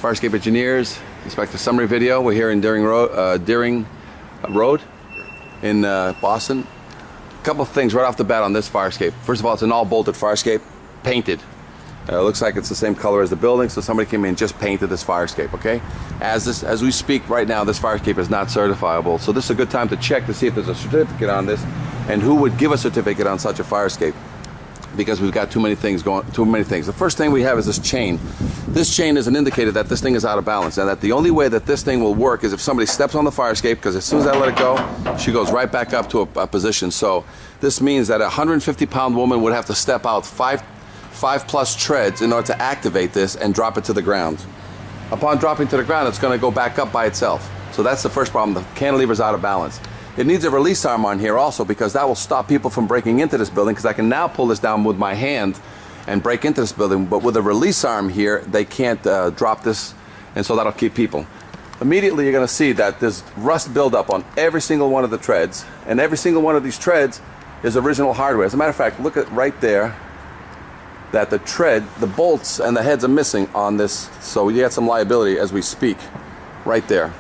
Fire escape engineers, inspect the summary video. We're here in Deering Road in Boston. A couple of things right off the bat on this fire escape. First of all, it's an all bolted fire escape, painted. It looks like it's the same color as the building, so somebody came in and just painted this fire escape, okay? As we speak right now, this fire escape is not certifiable, so this is a good time to check to see if there's a certificate on this and who would give a certificate on such a fire escape, because we've got too many things. The first thing we have is this chain. This chain is an indicator that this thing is out of balance, and that the only way that this thing will work is if somebody steps on the fire escape, because as soon as I let it go, she goes right back up to a position. So this means that a 150-pound woman would have to step out five plus treads in order to activate this and drop it to the ground. Upon dropping to the ground, it's going to go back up by itself. So that's the first problem. The cantilever's out of balance. It needs a release arm on here also, because that will stop people from breaking into this building, because I can now pull this down with my hand and break into this building, but with a release arm here, they can't drop this, and so that'll keep people. Immediately you're going to see that there's rust buildup on every single one of the treads, and every single one of these treads is original hardware. As a matter of fact, look at right there, that the tread, the bolts and the heads are missing on this, so you got some liability as we speak, right there.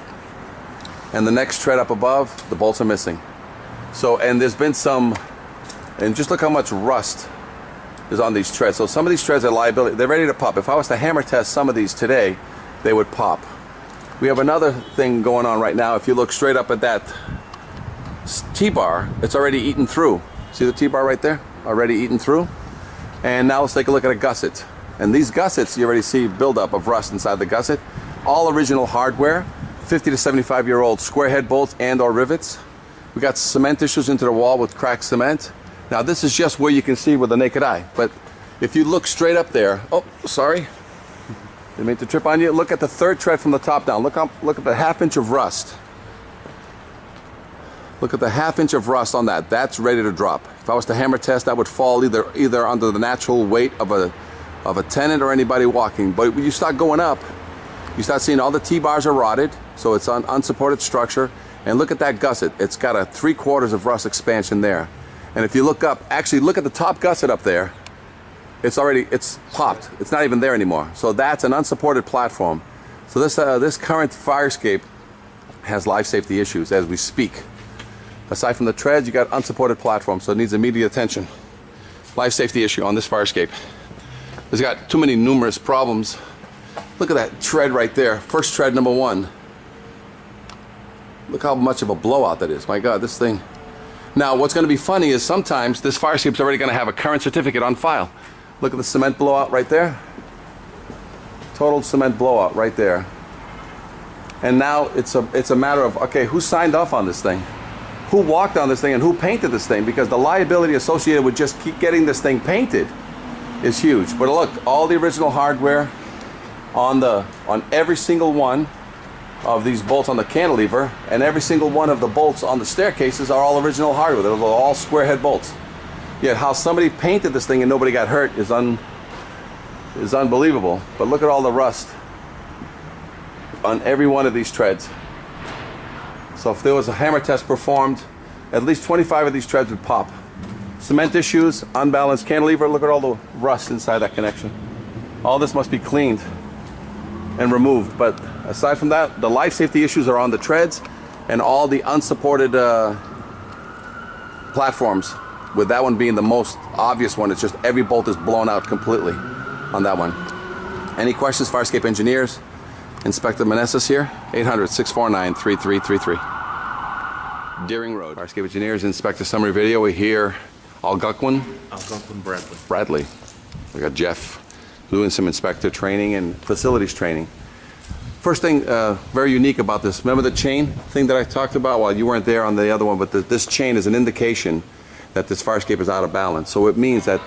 And the next tread up above, the bolts are missing. So, and there's been some, and just look how much rust is on these treads. So some of these treads are liability, they're ready to pop. If I was to hammer test some of these today, they would pop. We have another thing going on right now. If you look straight up at that T-bar, it's already eaten through. See the T-bar right there? Already eaten through. And now let's take a look at a gusset. And these gussets, you already see buildup of rust inside the gusset. All original hardware, 50 to 75-year-old square head bolts and or rivets. We got cement issues into the wall with cracked cement. Now this is just where you can see with the naked eye, but if you look straight up there, oh, sorry, didn't mean to trip on you. Look at the third tread from the top down. Look at the half-inch of rust. Look at the half-inch of rust on that. That's ready to drop. If I was to hammer test, that would fall either under the natural weight of a tenant or anybody walking. But when you start going up, you start seeing all the T-bars are rotted, so it's an unsupported structure. And look at that gusset. It's got a 3/4 of rust expansion there. And if you look up, actually look at the top gusset up there. It's popped. It's not even there anymore. So that's an unsupported platform. So this current fire escape has life safety issues as we speak. Aside from the treads, you got unsupported platform, so it needs immediate attention. Life safety issue on this fire escape. It's got too many numerous problems. Look at that tread right there. First tread, number 1. Look how much of a blowout that is. My God, this thing. Now, what's going to be funny is sometimes this fire escape is already going to have a current certificate on file. Look at the cement blowout right there. Total cement blowout right there. And now it's a matter of, okay, who signed off on this thing? Who walked on this thing and who painted this thing? Because the liability associated with just keep getting this thing painted is huge. But look, all the original hardware on every single one of these bolts on the cantilever, and every single one of the bolts on the staircases are all original hardware. They're all square head bolts. Yet how somebody painted this thing and nobody got hurt is unbelievable. But look at all the rust on every one of these treads. So if there was a hammer test performed, at least 25 of these treads would pop. Cement issues, unbalanced cantilever, look at all the rust inside that connection. All this must be cleaned and removed. But aside from that, the life safety issues are on the treads and all the unsupported platforms, with that one being the most obvious one. It's just every bolt is blown out completely on that one. Any questions, fire escape engineers? Inspector Meneses here, 800-649-3333. Deering Road. Fire escape engineers, inspector summary video. We're here, Algonquin Bradley. We got Jeff doing some inspector training and facilities training. First thing very unique about this, remember the chain thing that I talked about? Well, you weren't there on the other one, but this chain is an indication that this fire escape is out of balance. So it means that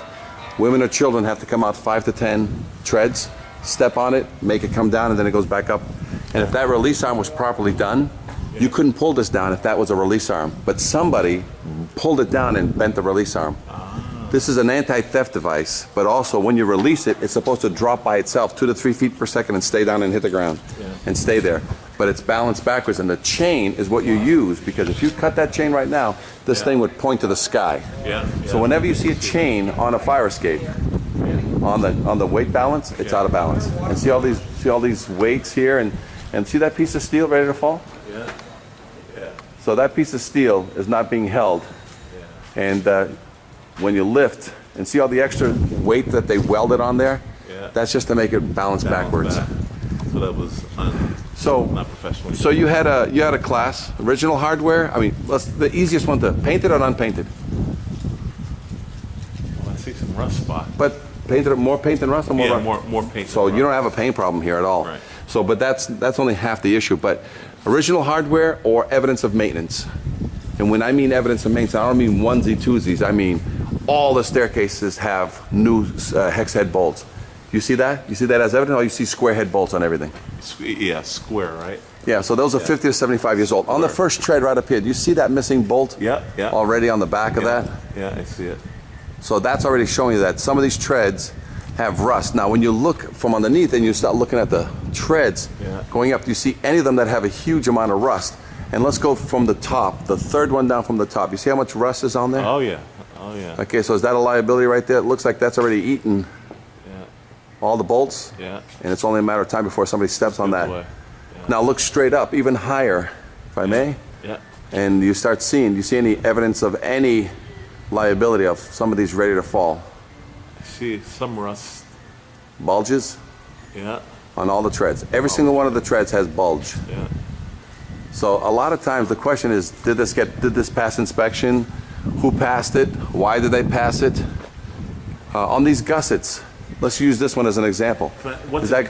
women or children have to come out 5 to 10 treads, step on it, make it come down, and then it goes back up. And if that release arm was properly done, you couldn't pull this down if that was a release arm. But somebody pulled it down and bent the release arm. This is an anti-theft device, but also when you release it, it's supposed to drop by itself 2 to 3 feet per second and stay down and hit the ground and stay there. But it's balanced backwards, and the chain is what you use, because if you cut that chain right now, this thing would point to the sky. So whenever you see a chain on a fire escape, on the weight balance, it's out of balance. And see all these See all these weights here, and see that piece of steel ready to fall? Yeah. Yeah. So that piece of steel is not being held. Yeah. And when you lift, and see all the extra weight that they welded on there? Yeah. That's just to make it balance backwards. Back. So that was not professional. So you had a class, original hardware. I mean, the easiest one to painted or unpainted? Well, I see some rust spot. But painted, more paint than rust or more rust? more paint. So you don't have a paint problem here at all. Right. So, but that's only half the issue. But original hardware or evidence of maintenance. And when I mean evidence of maintenance, I don't mean onesie twosies. I mean all the staircases have new hex head bolts. You see that? You see that as evidence, or you see square head bolts on everything? Yeah, square, right? Yeah, so those are 50 to 75 years old. On the first tread right up here, do you see that missing bolt? Yeah, yeah. Already on the back of that? Yeah, I see it. So that's already showing you that some of these treads have rust. Now, when you look from underneath and you start looking at the treads going up, do you see any of them that have a huge amount of rust? And let's go from the top, the third one down from the top. You see how much rust is on there? Oh, yeah. Oh, yeah. Okay, so is that a liability right there? It looks like that's already eaten all the bolts. Yeah. And it's only a matter of time before somebody steps on that. Yeah. Now look straight up, even higher, if I may. Yeah. And you start seeing, do you see any evidence of any liability of some of these ready to fall? I see some rust. Bulges? Yeah. On all the treads. Every single one of the treads has bulge. Yeah. So a lot of times the question is, did this pass inspection? Who passed it? Why did they pass it? On these gussets, let's use this one as an example. What's a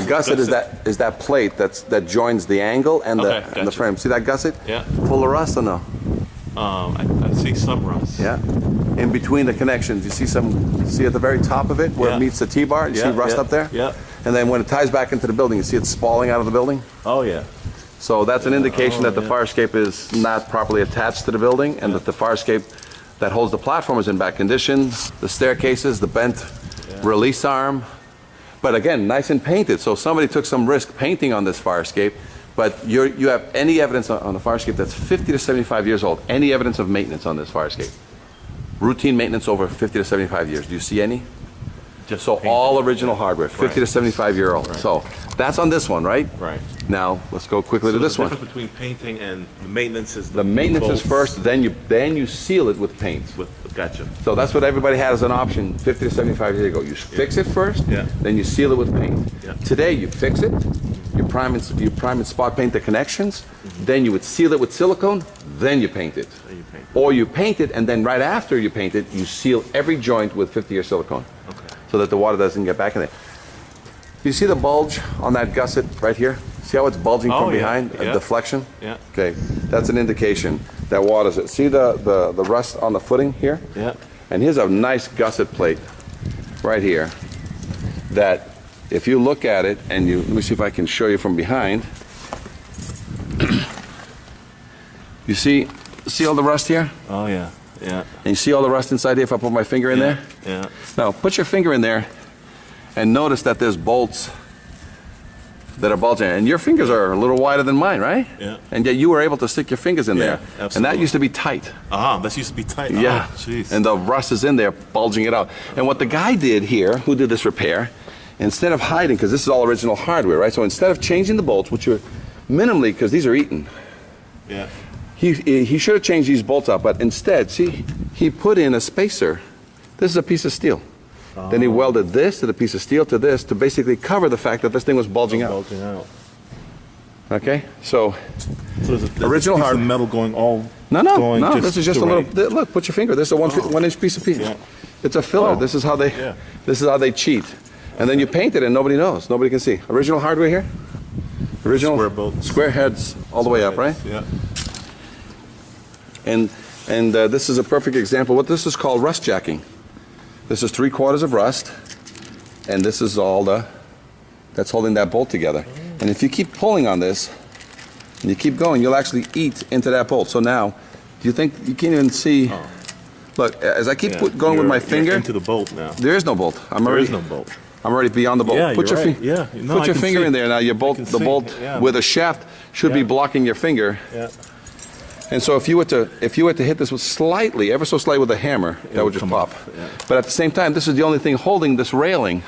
gusset is that plate that joins the angle and the frame. See that gusset? Yeah. Full of rust or no? I see some rust. Yeah. In between the connections, you see at the very top of it where it meets the T-bar, you see rust up there? Yeah. And then when it ties back into the building, you see it spalling out of the building? Oh, yeah. So that's an indication that the fire escape is not properly attached to the building and that the fire escape that holds the platform is in bad condition, the staircases, the bent release arm. But again, nice and painted. So somebody took some risk painting on this fire escape, but you have any evidence on the fire escape that's 50 to 75 years old, any evidence of maintenance on this fire escape? Routine maintenance over 50 to 75 years. Do you see any? Just so painted. all original hardware, 50 to 75 year old. Right. So that's on this one, right? Right. Now let's go quickly to this one. The difference between painting and the maintenance is the maintenance is first, then you seal it with paint. Gotcha. So that's what everybody had as an option 50 to 75 years ago. You fix it first, then you seal it with paint. Yeah. Today you fix it, you prime and spot paint the connections, then you would seal it with silicone, then you paint it. Or you paint it and then right after you paint it, you seal every joint with 50-year silicone. Okay. So that the water doesn't get back in there. You see the bulge on that gusset right here? See how it's bulging from behind? A deflection? Yeah. Okay, that's an indication that water's it. See the rust on the footing here? Yeah. And here's a nice gusset plate right here that if you look at it and let me see if I can show you from behind. You see all the rust here? Oh, yeah. Yeah. And you see all the rust inside here if I put my finger in there? Yeah. Now, put your finger in there and notice that there's bolts that are bulging. And your fingers are a little wider than mine, right? Yeah. And yet you were able to stick your fingers in there. Absolutely. And that used to be tight. That used to be tight. Yeah. Oh, jeez. And the rust is in there, bulging it out. And what the guy did here, who did this repair, instead of hiding, because this is all original hardware, right? So instead of changing the bolts, which are minimally, because these are eaten. Yeah. He should have changed these bolts out, but instead, see, he put in a spacer. This is a piece of steel. Then he welded this to the piece of steel to this to basically cover the fact that this thing was bulging out. Bulging out. Okay, so there's original hard metal going all. No. This is just a little. Look, put your finger. This is a 1 inch piece of Yeah. It's a filler. This is how they. Yeah. This is how they cheat. And then you paint it and nobody knows. Nobody can see. Original hardware here. Original square bolts. Square heads all the way up, right? Yeah. And this is a perfect example. What this is called rust jacking. This is 3/4 of rust, and this is all that's holding that bolt together. And if you keep pulling on this, and you keep going, you'll actually eat into that bolt. So now, do you think you can't even see? Look, as I keep going with my finger into the bolt now. There is no bolt. There is no bolt. I'm already beyond the bolt. Yeah, put your right. Yeah. No, put your finger in there now. Your bolt, the bolt with a shaft should be blocking your finger. Yeah. And so if you were to hit this with slightly, ever so slightly with a hammer, that would just pop. Yeah. But at the same time, this is the only thing holding this railing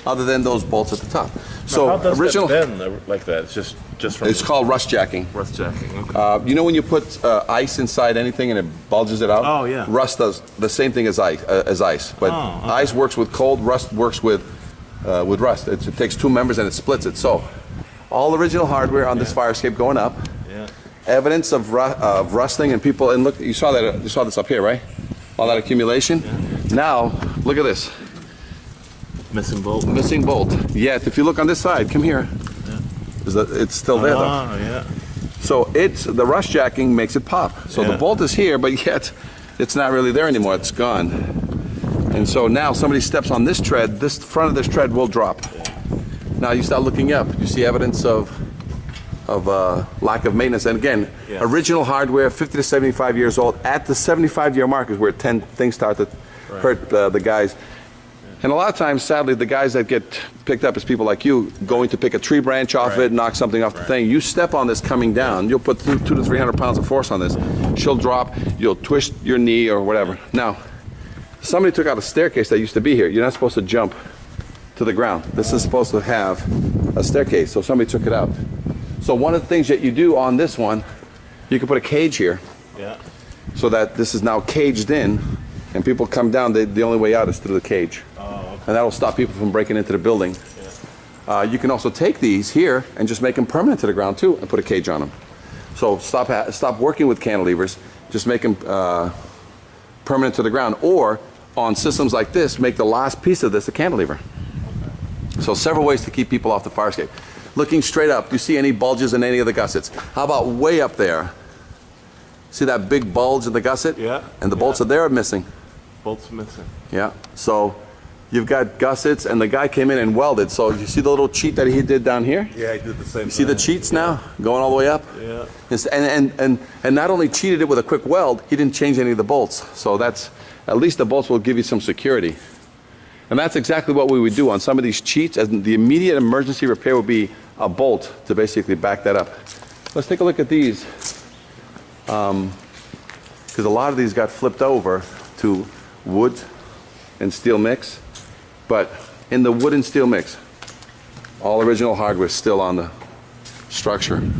other than those bolts at the top. So how does original, that bend like that? It's just from it's called rust jacking. rust jacking. Okay. You know when you put ice inside anything and it bulges it out? Oh, yeah. Rust does the same thing as ice, but Oh, okay. ice works with cold, rust works with rust. It takes two members and it splits it. So all original hardware on this fire escape going up. Yeah. Evidence of rusting and people, and look, you saw this up here, right? All that accumulation. Yeah. Now look at this. Missing bolt. Missing bolt. Yet, if you look on this side, come here. Yeah. It's still there though. Oh, yeah. So the rust jacking makes it pop. So Yeah. the bolt is here, but yet it's not really there anymore. It's gone. And so now somebody steps on this tread, this front of this tread will drop. Now you start looking up. You see evidence of lack of maintenance. And again, Yes. original hardware, 50 to 75 years old. At the 75-year mark is where things start to hurt the guys. And a lot of times, sadly, the guys that get picked up as people like you going to pick a tree branch off it, knock something off the thing. You step on this coming down, you'll put 200 to 300 pounds of force on this. She'll drop, you'll twist your knee or whatever. Now, somebody took out a staircase that used to be here. You're not supposed to jump to the ground. This is supposed to have a staircase, so somebody took it out. So one of the things that you do on this one, you can put a cage here Yeah. so that this is now caged in, and people come down, the only way out is through the cage. Oh, okay. And that'll stop people from breaking into the building. You can also take these here and just make them permanent to the ground too and put a cage on them. So stop working with cantilevers, just make them permanent to the ground, or on systems like this, make the last piece of this a cantilever. So several ways to keep people off the fire escape. Looking straight up, do you see any bulges in any of the gussets? How about way up there? See that big bulge in the gusset? Yeah. And the bolts are there or missing? Bolt's missing. Yeah. So you've got gussets, and the guy came in and welded. So you see the little cheat that he did down here? Yeah, I did the same. You see the cheats now going all the way up? Yeah. And not only cheated it with a quick weld, he didn't change any of the bolts. So that's, at least the bolts will give you some security. And that's exactly what we would do on some of these cheats. As the immediate emergency repair would be a bolt to basically back that up. Let's take a look at these. Because a lot of these got flipped over to wood and steel mix. But in the wood and steel mix, all original hardware is still on the structure. You know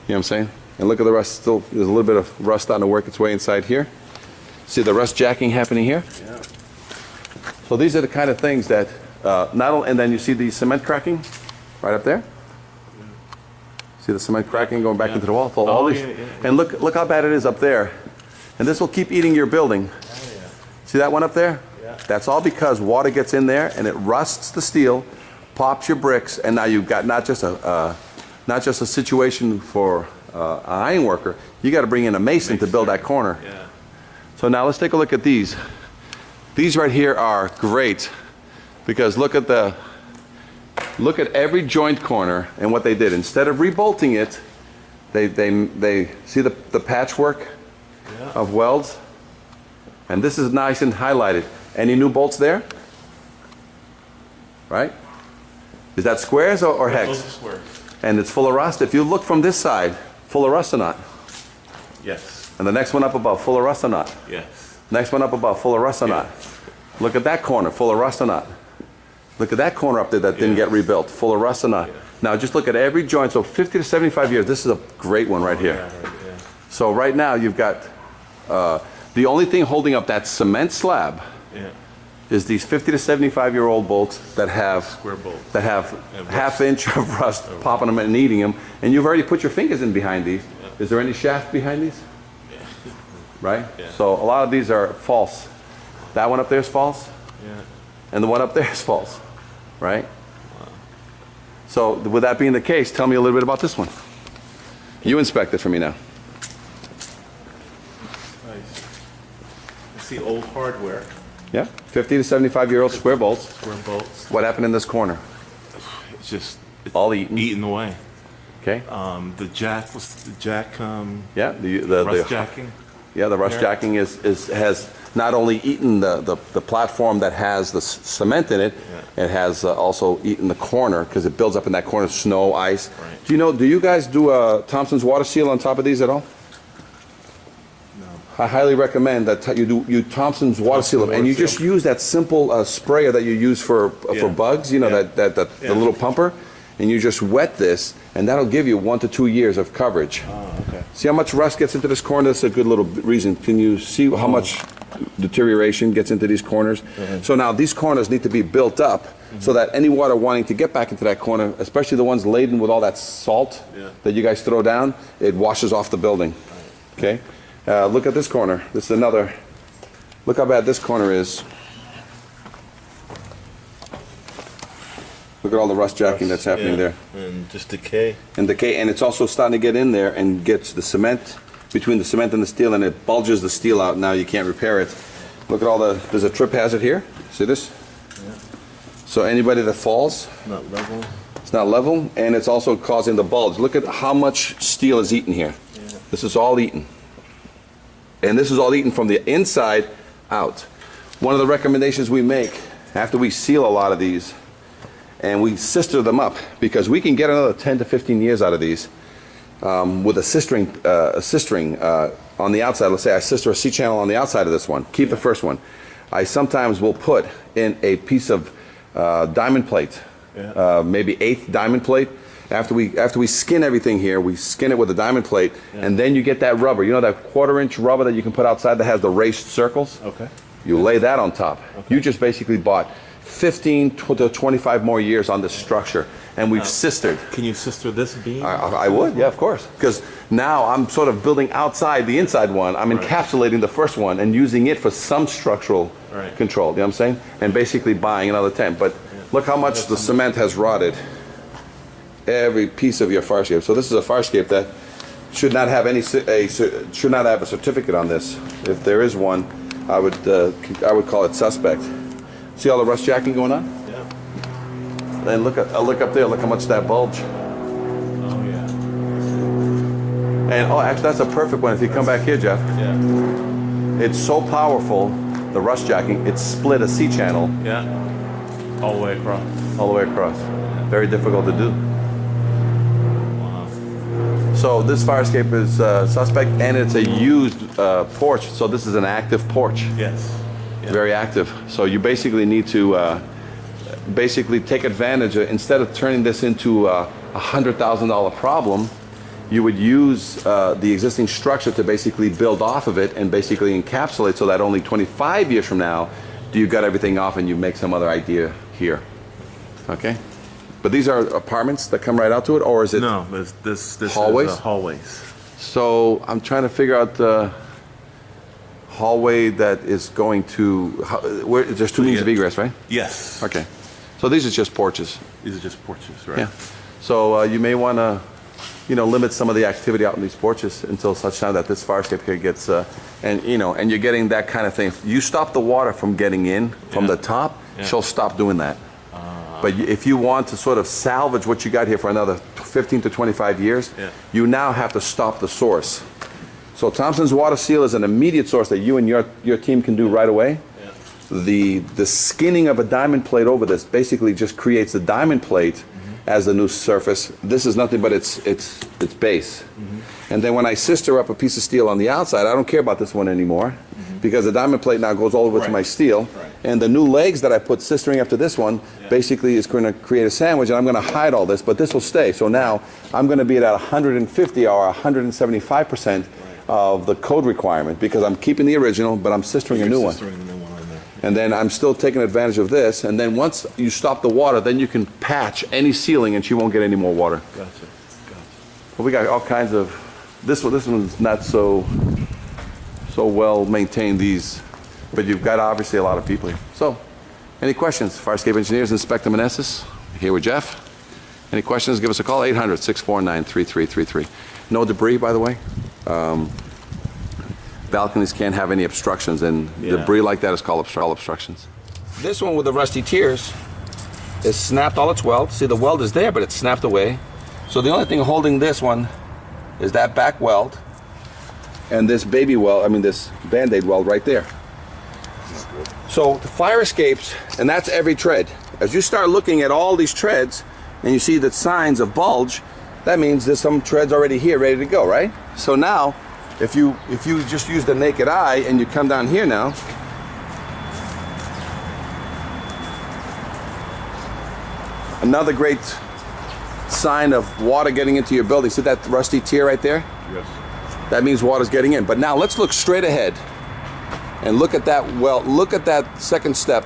what I'm saying? And look at the rust. Still, there's a little bit of rust starting to work its way inside here. See the rust jacking happening here? Yeah. So these are the kind of things that not only, and then you see the cement cracking right up there. See the cement cracking going back into the wall. So all these, and look how bad it is up there. And this will keep eating your building. See that one up there? Yeah. That's all because water gets in there and it rusts the steel, pops your bricks, and now you've got not just a situation for an iron worker. You got to bring in a mason to build that corner. Yeah. So now let's take a look at these. These right here are great because look at every joint corner and what they did. Instead of rebolting it, they see the patchwork of welds, and this is nice and highlighted. Any new bolts there? Right? Is that squares or hex? Those are squares. And it's full of rust. If you look from this side, full of rust or not? Yes. And the next one up above, full of rust or not? Yes. Next one up above, full of rust or not? Look at that corner, full of rust or not? Look at that corner up there that didn't get rebuilt, full of rust or not? Now just look at every joint. So 50 to 75 years, this is a great one right here. Yeah, right, yeah. So right now you've got, the only thing holding up that cement slab Yeah. is these 50 to 75-year-old bolts that have Square bolts. that have And half inch of rust popping them and eating them, and you've already put your fingers in behind these. Is there any shaft behind these? Right? Yeah. So a lot of these are false. That one up there is false, Yeah. and the one up there is false, right? So with that being the case, tell me a little bit about this one. You inspect it for me now. Nice. I see old hardware. Yeah? 50 to 75-year-old square bolts. Square bolts. What happened in this corner? It's just All eaten. eaten away. Okay? The jack Yeah, rust jacking. Yeah, the rust There. jacking has not only eaten the platform that has the cement in it, it has also eaten the corner because it builds up in that corner, snow, ice. Right. Do you guys do a Thompson's water seal on top of these at all? No. I highly recommend that you Thompson's water seal them, and you just use that simple sprayer that you use for bugs. You know that the little pumper, and you just wet this, and that'll give you 1 to 2 years of coverage. Oh, okay. See how much rust gets into this corner? That's a good little reason. Can you see how much deterioration gets into these corners? So now these corners need to be built up so that any water wanting to get back into that corner, especially the ones laden with all that salt that you guys throw down, it washes off the building. Okay. Look at this corner. This is another. Look how bad this corner is. Look at all the rust jacking that's happening there. And just decay. And decay, and it's also starting to get in there and gets the cement, between the cement and the steel, and it bulges the steel out. Now you can't repair it. Look at all there's a trip hazard here. See this? Yeah. So anybody that falls, Not level. it's not level, and it's also causing the bulge. Look at how much steel is eaten here. Yeah. This is all eaten. And this is all eaten from the inside out. One of the recommendations we make after we seal a lot of these, and we sister them up, because we can get another 10 to 15 years out of these with a sistering on the outside. Let's say I sister a C-channel on the outside of this one. Keep the first one. I sometimes will put in a piece of diamond plate, maybe 1/8 diamond plate. After we skin everything here, we skin it with a diamond plate, and then you get that rubber. You know that 1/4-inch rubber that you can put outside that has the raised circles? Okay. You lay that on top. You just basically bought 15 to 25 more years on this structure, and we've sistered. Can you sister this beam? I would, yeah, of course. Because now I'm sort of building outside the inside one. I'm encapsulating the first one and using it for some structural control. You know what I'm saying? And basically buying another 10. But look how much the cement has rotted. Every piece of your farscape. So this is a farscape that should not have should not have a certificate on this. If there is one, I would call it suspect. See all the rust jacking going on? Yeah. And look up there. Look how much that bulge. Oh yeah. And actually, that's a perfect one. If you come back here, Jeff. Yeah. It's so powerful, the rust jacking. It split a C-channel. Yeah. All the way across. All the way across. Very difficult to do. So this fire escape is suspect, and it's a used porch. So this is an active porch. Yes. Yeah. Very active. So you basically need to basically take advantage of, instead of turning this into a $100,000 problem, you would use the existing structure to basically build off of it and basically encapsulate, so that only 25 years from now, you got everything off and you make some other idea here. Okay? But these are apartments that come right out to it, or is it? No, this hallways? is hallways. So I'm trying to figure out the hallway that is going to, where there's two means of egress, right? Yes. Okay. So these are just porches. These are just porches, right? Yeah. So you may want to, limit some of the activity out in these porches until such time that this fire escape here gets, and you're getting that kind of thing. If you stop the water from getting in from the top, she'll stop doing that. But if you want to sort of salvage what you got here for another 15 to 25 years, you now have to stop the source. So Thompson's water seal is an immediate source that you and your team can do right away. The skinning of a diamond plate over this basically just creates the diamond plate as the new surface. This is nothing but its base. And then when I sister up a piece of steel on the outside, I don't care about this one anymore, because the diamond plate now goes all over to my steel. And the new legs that I put sistering up to this one basically is going to create a sandwich, and I'm going to hide all this, but this will stay. So now I'm going to be at 150 or 175% of the code requirement, because I'm keeping the original, but I'm sistering a new one. And then I'm still taking advantage of this, and then once you stop the water, then you can patch any ceiling and she won't get any more water. Gotcha. Well, we got all kinds of, this one's not so well maintained, these, but you've got obviously a lot of people here. So, any questions? Fire escape engineers, Inspector Meneses, here with Jeff. Any questions, give us a call, 800-649-3333. No debris, by the way. Balconies can't have any obstructions, and debris like that is called obstructions. This one with the rusty tiers is snapped all its weld. See, the weld is there, but it's snapped away. So the only thing holding this one is that back weld and this baby weld, this Band-Aid weld right there. So the fire escapes, and that's every tread. As you start looking at all these treads and you see the signs of bulge, that means there's some treads already here ready to go, right? So now if you just use the naked eye and you come down here now, another great sign of water getting into your building. See that rusty tear right there? Yes. That means water's getting in. But now let's look straight ahead and look at that well. Look at that second step.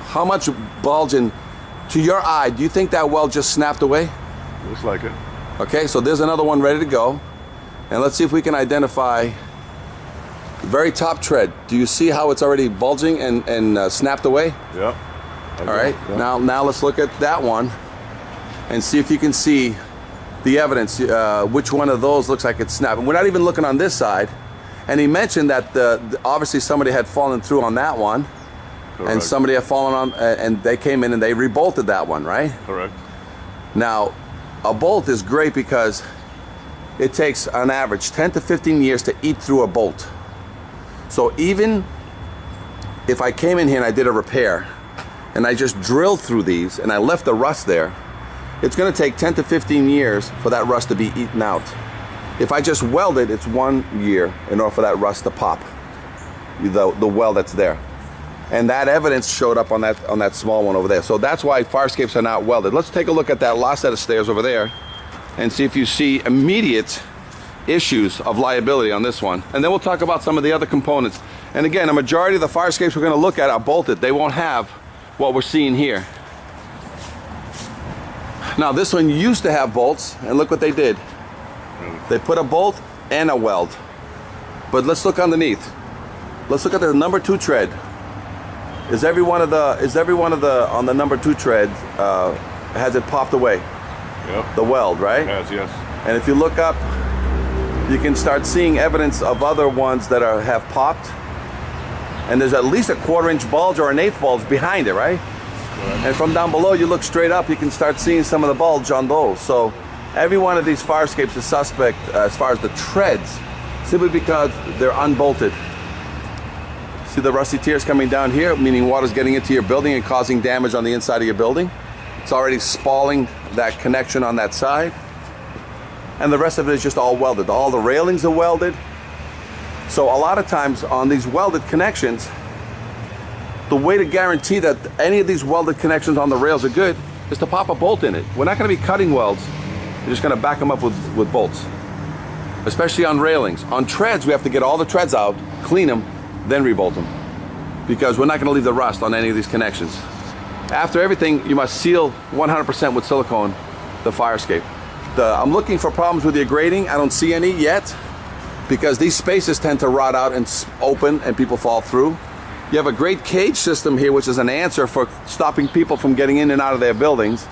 How much bulging to your eye? Do you think that well just snapped away? Looks like it. Okay, so there's another one ready to go. And let's see if we can identify the very top tread. Do you see how it's already bulging and snapped away? Yep. All right, now let's look at that one and see if you can see the evidence, which one of those looks like it's snapped. We're not even looking on this side. And he mentioned that obviously somebody had fallen through on that one. Correct. And somebody had fallen on, and they came in and they rebolted that one, right? Correct. Now, a bolt is great because it takes on average 10 to 15 years to eat through a bolt. So even if I came in here and I did a repair and I just drilled through these and I left the rust there, it's going to take 10 to 15 years for that rust to be eaten out. If I just weld it, it's 1 year in order for that rust to pop, the weld that's there. And that evidence showed up on that small one over there. So that's why fire escapes are not welded. Let's take a look at that last set of stairs over there and see if you see immediate issues of liability on this one. And then we'll talk about some of the other components. And again, a majority of the fire escapes we're going to look at are bolted. They won't have what we're seeing here. Now this one used to have bolts, and look what they did. They put a bolt and a weld. But let's look underneath. Let's look at the number 2 tread. Is every one of the on the number 2 tread has it popped away? Yep. The weld, right? Yes. And if you look up, you can start seeing evidence of other ones that have popped. And there's at least a 1/4 inch bulge or an 1/8 bulge behind it, right? Correct. And from down below, you look straight up, you can start seeing some of the bulge on those. So every one of these fire escapes is suspect as far as the treads, simply because they're unbolted. See the rusty tears coming down here, meaning water's getting into your building and causing damage on the inside of your building. It's already spalling that connection on that side. And the rest of it is just all welded. All the railings are welded. So a lot of times on these welded connections, the way to guarantee that any of these welded connections on the rails are good is to pop a bolt in it. We're not going to be cutting welds. We're just going to back them up with bolts, especially on railings. On treads, we have to get all the treads out, clean them, then rebolt them, because we're not going to leave the rust on any of these connections. After everything, you must seal 100% with silicone the fire escape. I'm looking for problems with your grating. I don't see any yet, because these spaces tend to rot out and open and people fall through. You have a great cage system here, which is an answer for stopping people from getting in and out of their buildings.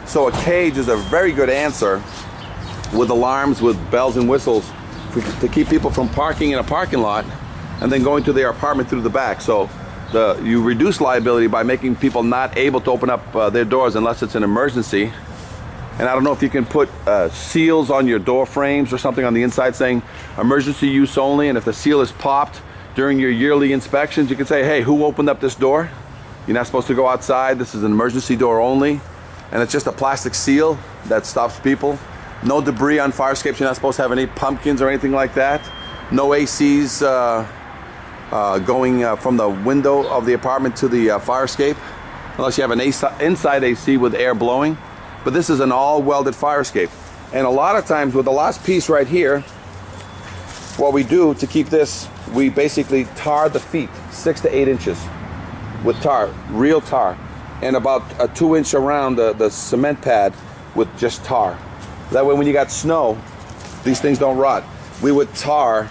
So a cage is a very good answer with alarms, with bells and whistles, to keep people from parking in a parking lot and then going to their apartment through the back. So you reduce liability by making people not able to open up their doors unless it's an emergency. And I don't know if you can put seals on your door frames or something on the inside saying emergency use only, and if the seal is popped during your yearly inspections, you can say, hey, who opened up this door? You're not supposed to go outside. This is an emergency door only. And it's just a plastic seal that stops people. No debris on fire escapes. You're not supposed to have any pumpkins or anything like that. No ACs going from the window of the apartment to the fire escape, unless you have an inside AC with air blowing. But this is an all welded fire escape. And a lot of times with the last piece right here, what we do to keep this, we basically tar the feet 6 to 8 inches with tar, real tar, and about a 2 inch around the cement pad with just tar. That way when you got snow, these things don't rot. We would tar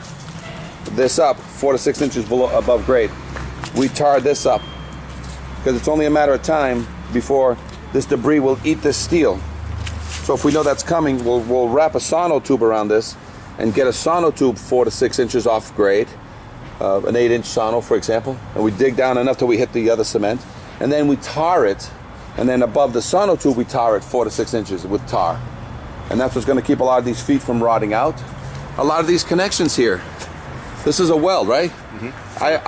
this up 4 to 6 inches above grade. We tar this up because it's only a matter of time before this debris will eat this steel. So if we know that's coming, we'll wrap a sono tube around this and get a sono tube 4 to 6 inches off grade, an 8 inch sono for example, and we dig down enough till we hit the other cement, and then we tar it, and then above the sono tube we tar it 4 to 6 inches with tar. And that's what's going to keep a lot of these feet from rotting out. A lot of these connections here, this is a weld, right? Mm-hmm.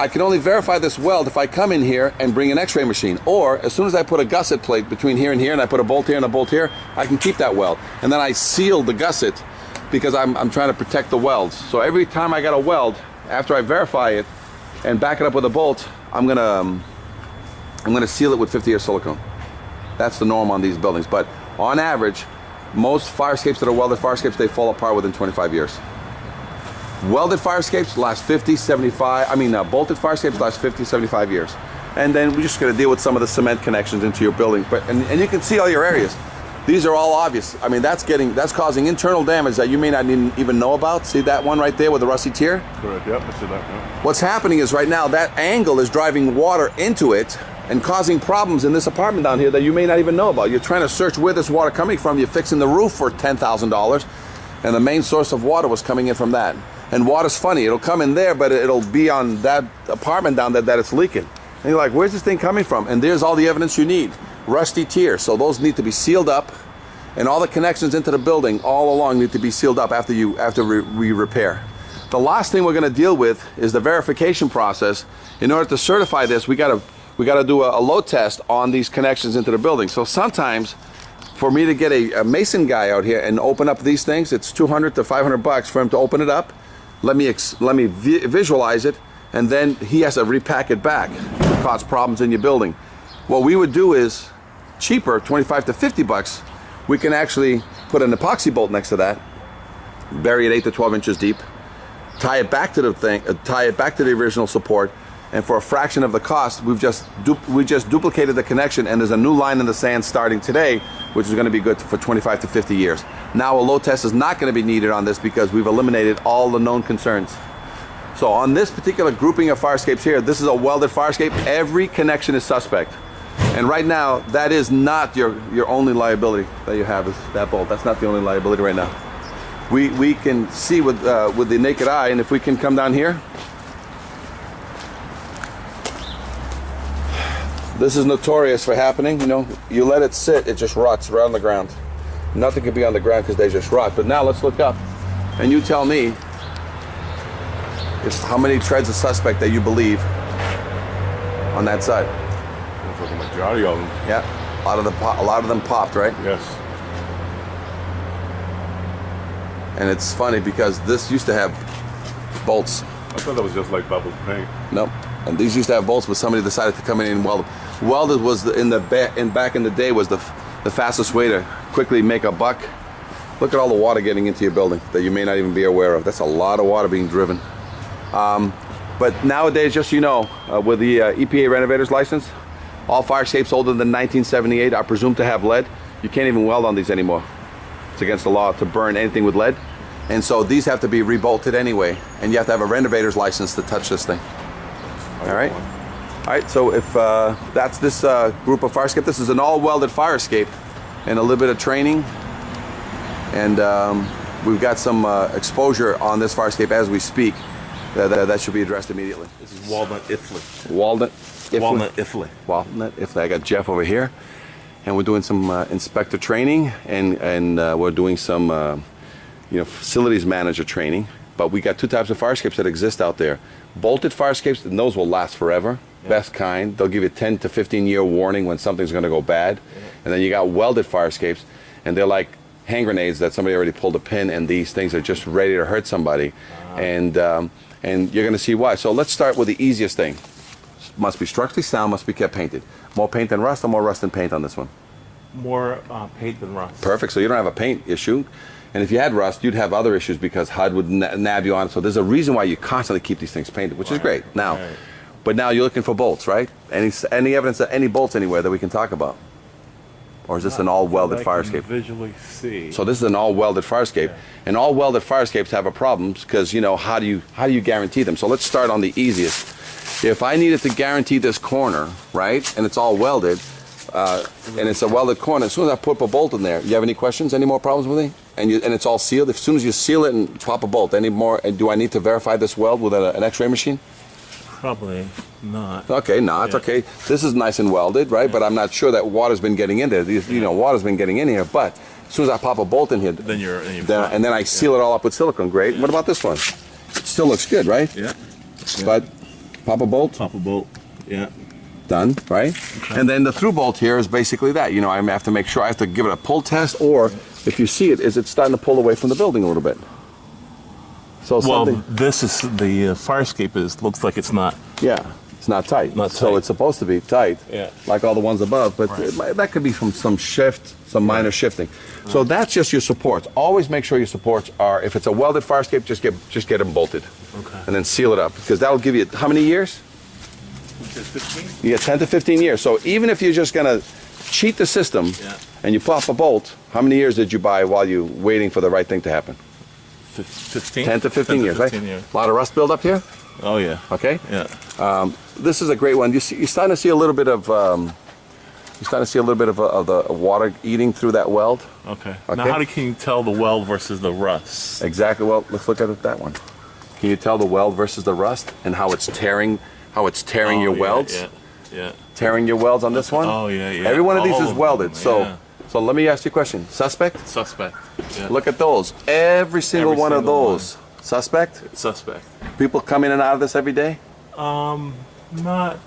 I can only verify this weld if I come in here and bring an x-ray machine, or as soon as I put a gusset plate between here and here and I put a bolt here and a bolt here, I can keep that weld. And then I seal the gusset because I'm trying to protect the welds. So every time I got a weld, after I verify it and back it up with a bolt, I'm gonna seal it with 50-year silicone. That's the norm on these buildings. But on average, most fire escapes that are welded fire escapes, they fall apart within 25 years. Welded fire escapes last 50, 75, bolted fire escapes last 50, 75 years. And then we're just gonna deal with some of the cement connections into your building. And you can see all your areas. These are all obvious. I mean, that's causing internal damage that you may not even know about. See that one right there with the rusty tier? Correct, yep, I see that, yeah. What's happening is right now that angle is driving water into it and causing problems in this apartment down here that you may not even know about. You're trying to search where this water coming from. You're fixing the roof for $10,000, and the main source of water was coming in from that. And water's funny. It'll come in there, but it'll be on that apartment down there that it's leaking. And you're like, where's this thing coming from? And there's all the evidence you need. Rusty tiers. So those need to be sealed up, and all the connections into the building all along need to be sealed up after we repair. The last thing we're going to deal with is the verification process. In order to certify this, we got to do a load test on these connections into the building. So sometimes, for me to get a mason guy out here and open up these things, it's $200 to $500 for him to open it up. Let me visualize it, and then he has to repack it back. Cause problems in your building. What we would do is cheaper, $25 to $50. We can actually put an epoxy bolt next to that, bury it 8 to 12 inches deep, tie it back to the thing, tie it back to the original support, and for a fraction of the cost, we just duplicated the connection, and there's a new line in the sand starting today, which is going to be good for 25 to 50 years. Now a load test is not going to be needed on this because we've eliminated all the known concerns. So on this particular grouping of fire escapes here, this is a welded fire escape. Every connection is suspect. And right now, that is not your only liability that you have, is that bolt. That's not the only liability right now. We can see with the naked eye, and if we can come down here, this is notorious for happening. You know, you let it sit, it just rots right on the ground. Nothing can be on the ground because they just rot. But now let's look up, and you tell me how many treads of suspect that you believe on that side. Looks like a majority of them. Yeah, a lot of them popped, right? Yes. And it's funny because this used to have bolts. I thought that was just like bubble paint. Nope. And these used to have bolts, but somebody decided to come in and weld them. Welded was back in the day was the fastest way to quickly make a buck. Look at all the water getting into your building that you may not even be aware of. That's a lot of water being driven. But nowadays, just so you know, with the EPA renovator's license, all fire escapes older than 1978 are presumed to have lead. You can't even weld on these anymore. It's against the law to burn anything with lead. And so these have to be rebolted anyway, and you have to have a renovator's license to touch this thing. All right? All right, so if that's this group of fire escape, this is an all welded fire escape and a little bit of training. And we've got some exposure on this fire escape as we speak. That should be addressed immediately. This is Walnut Ifley. Walnut Ifley. Walnut Ifley. I got Jeff over here, and we're doing some inspector training, and we're doing some facilities manager training. But we got two types of fire escapes that exist out there. Bolted fire escapes, and those will last forever. Yeah. Best kind. They'll give you 10 to 15 year warning when something's going to go bad. Yeah. And then you got welded fire escapes, and they're like hand grenades that somebody already pulled a pin, and these things are just ready to hurt somebody. And you're going to see why. So let's start with the easiest thing. Must be structurally sound, must be kept painted. More paint than rust, or more rust than paint on this one? More paint than rust. Perfect. So you don't have a paint issue. And if you had rust, you'd have other issues because HUD would nab you on it. So there's a reason why you constantly keep these things painted, which is great. Now, but now you're looking for bolts, right? Any evidence of any bolts anywhere that we can talk about? Or is this an all welded fire escape? Visually see. So this is an all welded fire escape, and all welded fire escapes have a problem because how do you guarantee them? So let's start on the easiest. If I needed to guarantee this corner, right, and it's all welded, and it's a welded corner, as soon as I put a bolt in there, you have any questions? Any more problems with it? And it's all sealed. As soon as you seal it and pop a bolt, any more? Do I need to verify this weld with an X-ray machine? Probably not. Okay, not. Yeah. Okay, this is nice and welded, right? Yeah. But I'm not sure that water's been getting in there. Water's been getting in here. But as soon as I pop a bolt in here, then I seal it all up with silicone. Great. Yeah. What about this one? It still looks good, right? Yeah. But pop a bolt. Pop a bolt. Yeah. Done, right? Okay. And then the through bolt here is basically that. I have to make sure I have to give it a pull test, or if you see it, is it's starting to pull away from the building a little bit. So Well, something, this is the fire escape looks like it's not. yeah, it's not tight. Not So tight. it's supposed to be tight, Yeah. like all the ones above, but Right. that could be from some shift, some minor shifting. So that's just your supports. Always make sure your supports are, if it's a welded fire escape, just get them bolted. Okay. And then seal it up, because that'll give you, how many years? 15? You get 10 to 15 years. So even if you're just gonna cheat the system Yeah. and you pop a bolt, how many years did you buy while you waiting for the right thing to happen? 15? 10 to 15 years, 15 right? years. A lot of rust build up here, Oh, yeah. okay? Yeah. This is a great one. You're starting to see a little bit of, of the water eating through that weld. Okay. Okay. Now, can you tell the weld versus the rust? Exactly. Well, let's look at that one. Can you tell the weld versus the rust and how it's tearing your yeah, welds? Yeah. Tearing your welds on this one? Oh, yeah, yeah. Every one of these All is of welded. them, So, yeah. so let me ask you a question. Suspect? Suspect. Yeah. Look at those. Every single Every one of single those. Suspect? Suspect. People come in and out of this every day? Not.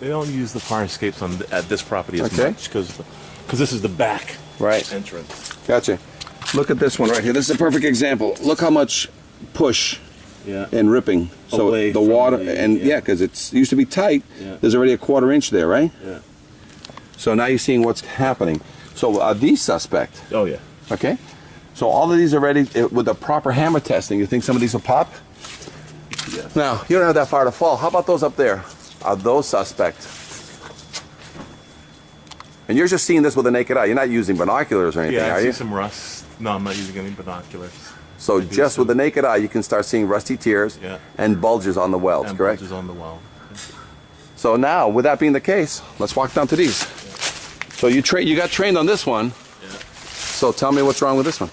They don't use the fire escapes at this property as Okay. much because this is the back Right. entrance. Gotcha. Look at this one right here. This is a perfect example. Look how much push Yeah. and ripping. So Away the from water, the- and yeah. because it's used to be tight, Yeah. there's already a 1/4 inch there, right? Yeah. So now you're seeing what's happening. So are these suspect? Oh yeah. Okay. So all of these are ready with the proper hammer testing. You think some of these will pop? Yes. Now, you don't have that far to fall. How about those up there? Are those suspect? And you're just seeing this with the naked eye. You're not using binoculars or anything, Yeah. I are see you? some rust. No, I'm not using any binoculars. So just with the naked eye, you can start seeing rusty tears Yeah. and bulges on the welds, And correct? bulges on the weld. So now, with that being the case, let's walk down to these. So you got trained on this one. Yeah. So tell me what's wrong with this one.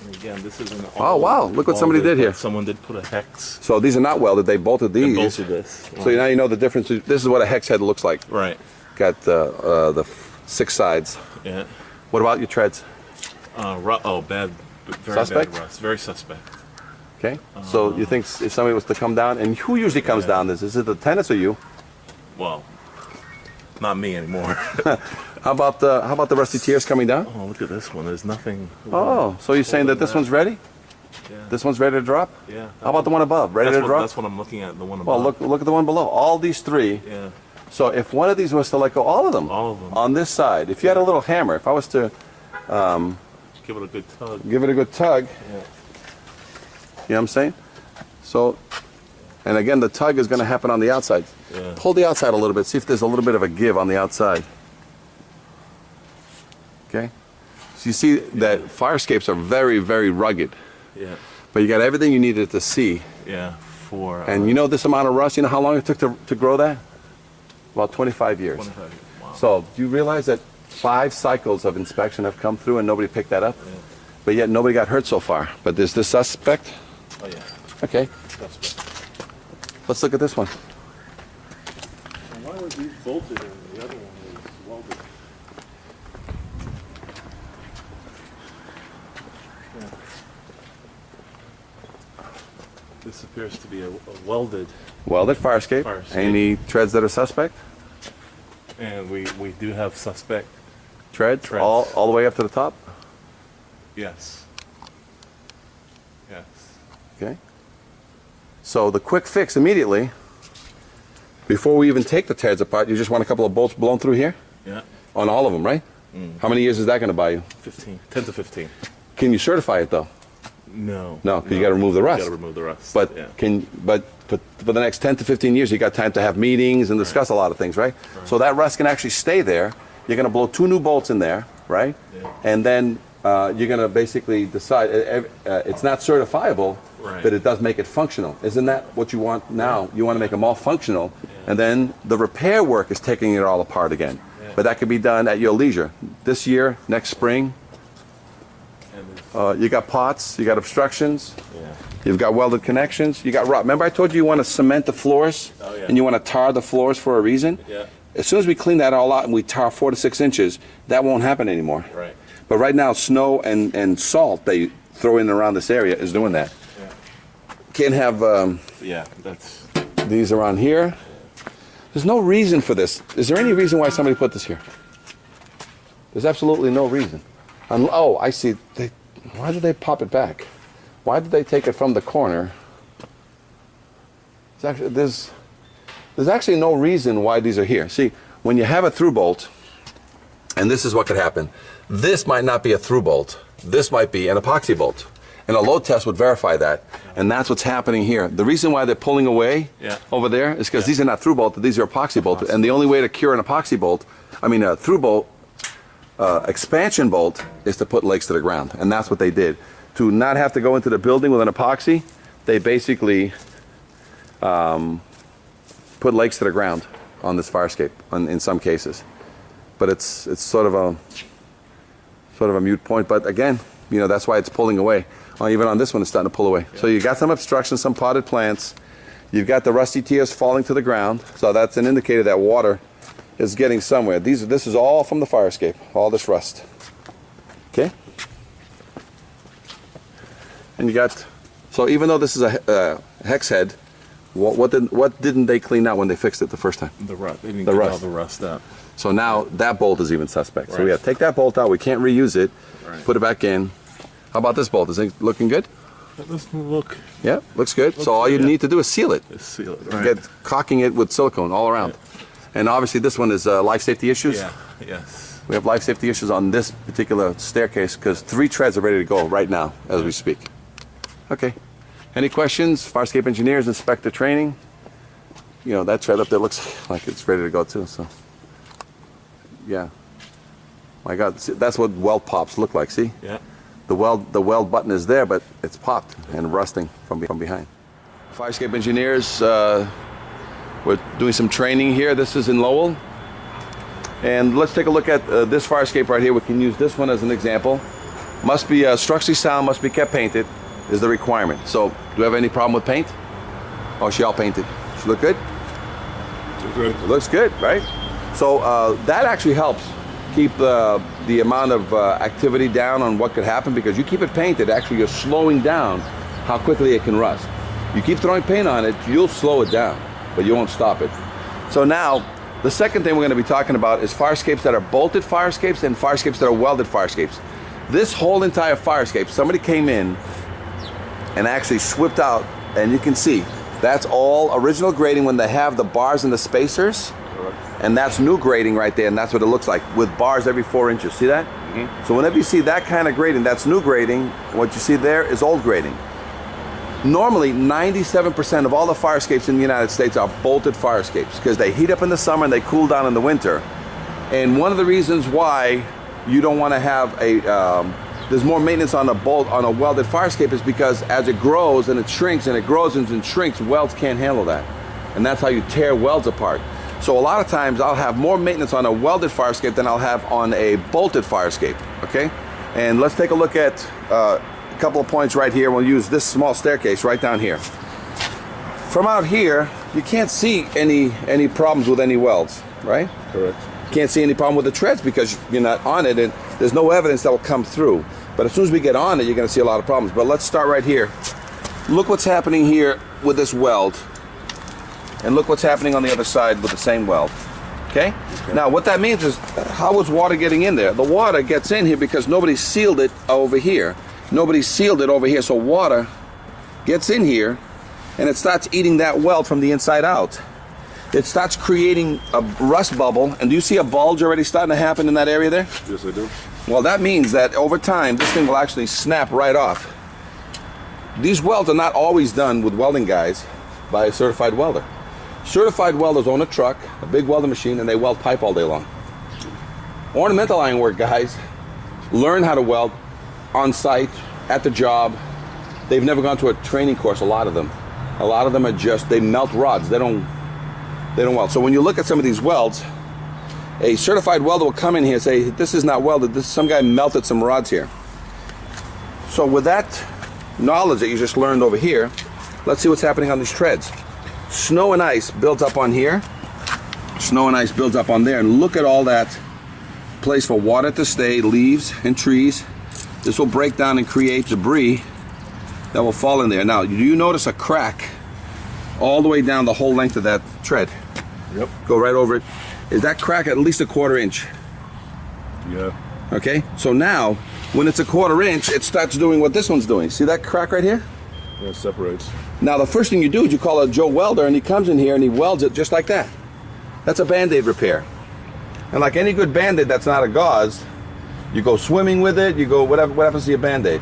And again, this is an. Oh, wow. Look what somebody did here. Someone did put a hex. So these are not welded. They bolted these. Bolted this. So now you know the difference. This is what a hex head looks like. Right. Got the 6 sides. Yeah. What about your treads? Bad. Very Suspect? bad rust. Very suspect. Okay. So you think if somebody was to come down, and who usually comes down this? Is it the tenants or you? Well, not me anymore. How about the rusty tears coming down? Oh, look at this one. There's nothing. Oh, so you're saying that this one's ready? Yeah. This one's ready to drop? Yeah. How about the one above? Ready to drop? That's what I'm looking at. The one Well, above. look at the one below. All these 3. Yeah. So if one of these was to let go, all of them. All of them. On this side. If you had a little hammer, if I was to Give it a good tug. give it a good tug, Yeah. you know what I'm saying? So, and again, the tug is going to happen on the outside. Yeah. Pull the outside a little bit. See if there's a little bit of a give on the outside. Okay? So you see that fire escapes are very, very rugged. Yeah. But you got everything you needed to see. Yeah. For. And you know this amount of rust, you know how long it took to grow that? About 25 years. 25 years. Wow. So do you realize that 5 cycles of inspection have come through and nobody picked that up? Yeah. But yet nobody got hurt so far. But there's this suspect? Oh yeah. Okay, Suspect. let's look at this one. And why was these bolted and the other one was welded? Yeah. This appears to be a welded, Welded fire escape. Fire escape. Any treads that are suspect? and we do have suspect. Treads? Treads. All the way up to the top? Yes. Yes. Okay. So the quick fix immediately, before we even take the treads apart, you just want a couple of bolts blown through here? Yeah. On all of them, right? How many years is that going to buy you? 10 to 15. Can you certify it though? No. No, 'cause you gotta remove the rust. You got to remove the rust. But yeah. but for the next 10 to 15 years, you got time to have meetings and discuss a lot of things, right? So that rust can actually stay there. You're going to blow 2 new bolts in there, right? Yeah. And then you're going to basically decide. It's not certifiable, Right. but it does make it functional. Isn't that what you want now? You want to make them all functional, and then the repair work is taking it all apart again. Yeah. But that could be done at your leisure. This year, next spring, And it's- you got pots, you got obstructions. yeah. You've got welded connections. You got rot. Remember I told you want to cement the floors? Oh, yeah. And you want to tar the floors for a reason? Yeah. As soon as we clean that all out and we tar 4 to 6 inches, that won't happen anymore. Right. But right now, snow and salt they throw in around this area is doing that. Yeah. Can't have Yeah. That's. these around here. There's no reason for this. Is there any reason why somebody put this here? There's absolutely no reason. Oh, I see. Why did they pop it back? Why did they take it from the corner? There's actually no reason why these are here. See, when you have a through bolt, and this is what could happen. This might not be a through bolt. This might be an epoxy bolt. And a load test would verify that. And that's what's happening here. The reason why they're pulling away over there is because these are not through bolted, these are epoxy bolted. And the only way to cure an epoxy bolt, a through bolt, expansion bolt, is to put legs to the ground. And that's what they did. To not have to go into the building with an epoxy, they basically put legs to the ground on this fire escape in some cases. But it's sort of a moot point. But again, that's why it's pulling away. Even on this one, it's starting to pull away. So you got some obstruction, some potted plants. You've got the rusty tiers falling to the ground. So that's an indicator that water is getting somewhere. This is all from the fire escape, all this rust. Okay? And you got, so even though this is a hex head, what didn't they clean out when they fixed it the first time? The rust. They didn't get all the rust out. So now that bolt is even suspect. Right. So we have to take that bolt out. We can't reuse it. Right. Put it back in. How about this bolt? Is it looking good? It doesn't look. Yeah, looks good. So all you need to do is seal it. Just seal it. Right. Get caulking it with silicone all around. Yeah. And obviously this one is life safety issues. Yeah. Yes. We have life safety issues on this particular staircase because 3 treads are ready to go right now as we speak. Okay. Any questions? Fire escape engineers, inspector training. That tread up there looks like it's ready to go too. So, yeah. My God, see, that's what weld pops look like. See? Yeah. The weld button is there, but it's popped and rusting from behind. Fire escape engineers, we're doing some training here. This is in Lowell. And let's take a look at this fire escape right here. We can use this one as an example. Must be structurally sound, must be kept painted, is the requirement. So, do you have any problem with paint? Oh, she all painted. She look good? Good. It looks good, right? So that actually helps keep the amount of activity down on what could happen, because you keep it painted, actually you're slowing down how quickly it can rust. You keep throwing paint on it, you'll slow it down, but you won't stop it. So now, the second thing we're going to be talking about is fire escapes that are bolted fire escapes and fire escapes that are welded fire escapes. This whole entire fire escape, somebody came in and actually swept out, and you can see, that's all original grading when they have the bars and the spacers. Correct. And that's new grading right there, and that's what it looks like, with bars every 4 inches. See that? Mm-hmm. So whenever you see that kind of grading, that's new grading. What you see there is old grading. Normally, 97% of all the fire escapes in the United States are bolted fire escapes because they heat up in the summer and they cool down in the winter. And one of the reasons why you don't want to have there's more maintenance on a welded fire escape is because as it grows and it shrinks and it grows and shrinks, welds can't handle that. And that's how you tear welds apart. So a lot of times I'll have more maintenance on a welded fire escape than I'll have on a bolted fire escape, okay? And let's take a look at a couple of points right here. We'll use this small staircase right down here. From out here, you can't see any problems with any welds, right? Correct. You can't see any problem with the treads because you're not on it, and there's no evidence that will come through. But as soon as we get on it, you're going to see a lot of problems. But let's start right here. Look what's happening here with this weld. And look what's happening on the other side with the same weld. Okay? Now, what that means is, how is water getting in there? The water gets in here because nobody sealed it over here. Nobody sealed it over here. So water gets in here, and it starts eating that weld from the inside out. It starts creating a rust bubble. And do you see a bulge already starting to happen in that area there? Yes, I do. Well, that means that over time, this thing will actually snap right off. These welds are not always done with welding guys by a certified welder. Certified welders own a truck, a big welding machine, and they weld pipe all day long. Ornamental ironwork guys learn how to weld on site, at the job. They've never gone to a training course, a lot of them. A lot of them are just, they melt rods. They don't weld. So when you look at some of these welds, a certified welder will come in here and say, this is not welded, some guy melted some rods here. So with that knowledge that you just learned over here, let's see what's happening on these treads. Snow and ice builds up on here. Snow and ice builds up on there. And look at all that place for water to stay, leaves and trees. This will break down and create debris that will fall in there. Now, do you notice a crack all the way down the whole length of that tread? Yep. Go right over it. Is that crack at least a 1/4 inch? Yeah. Okay, so now when it's a 1/4 inch, it starts doing what this one's doing. See that crack right here? Yeah, it separates. Now the first thing you do is you call a Joe welder, and he comes in here and he welds it just like that. That's a Band-Aid repair. And like any good Band-Aid that's not a gauze, you go swimming with it, you go whatever. What happens to your Band-Aid?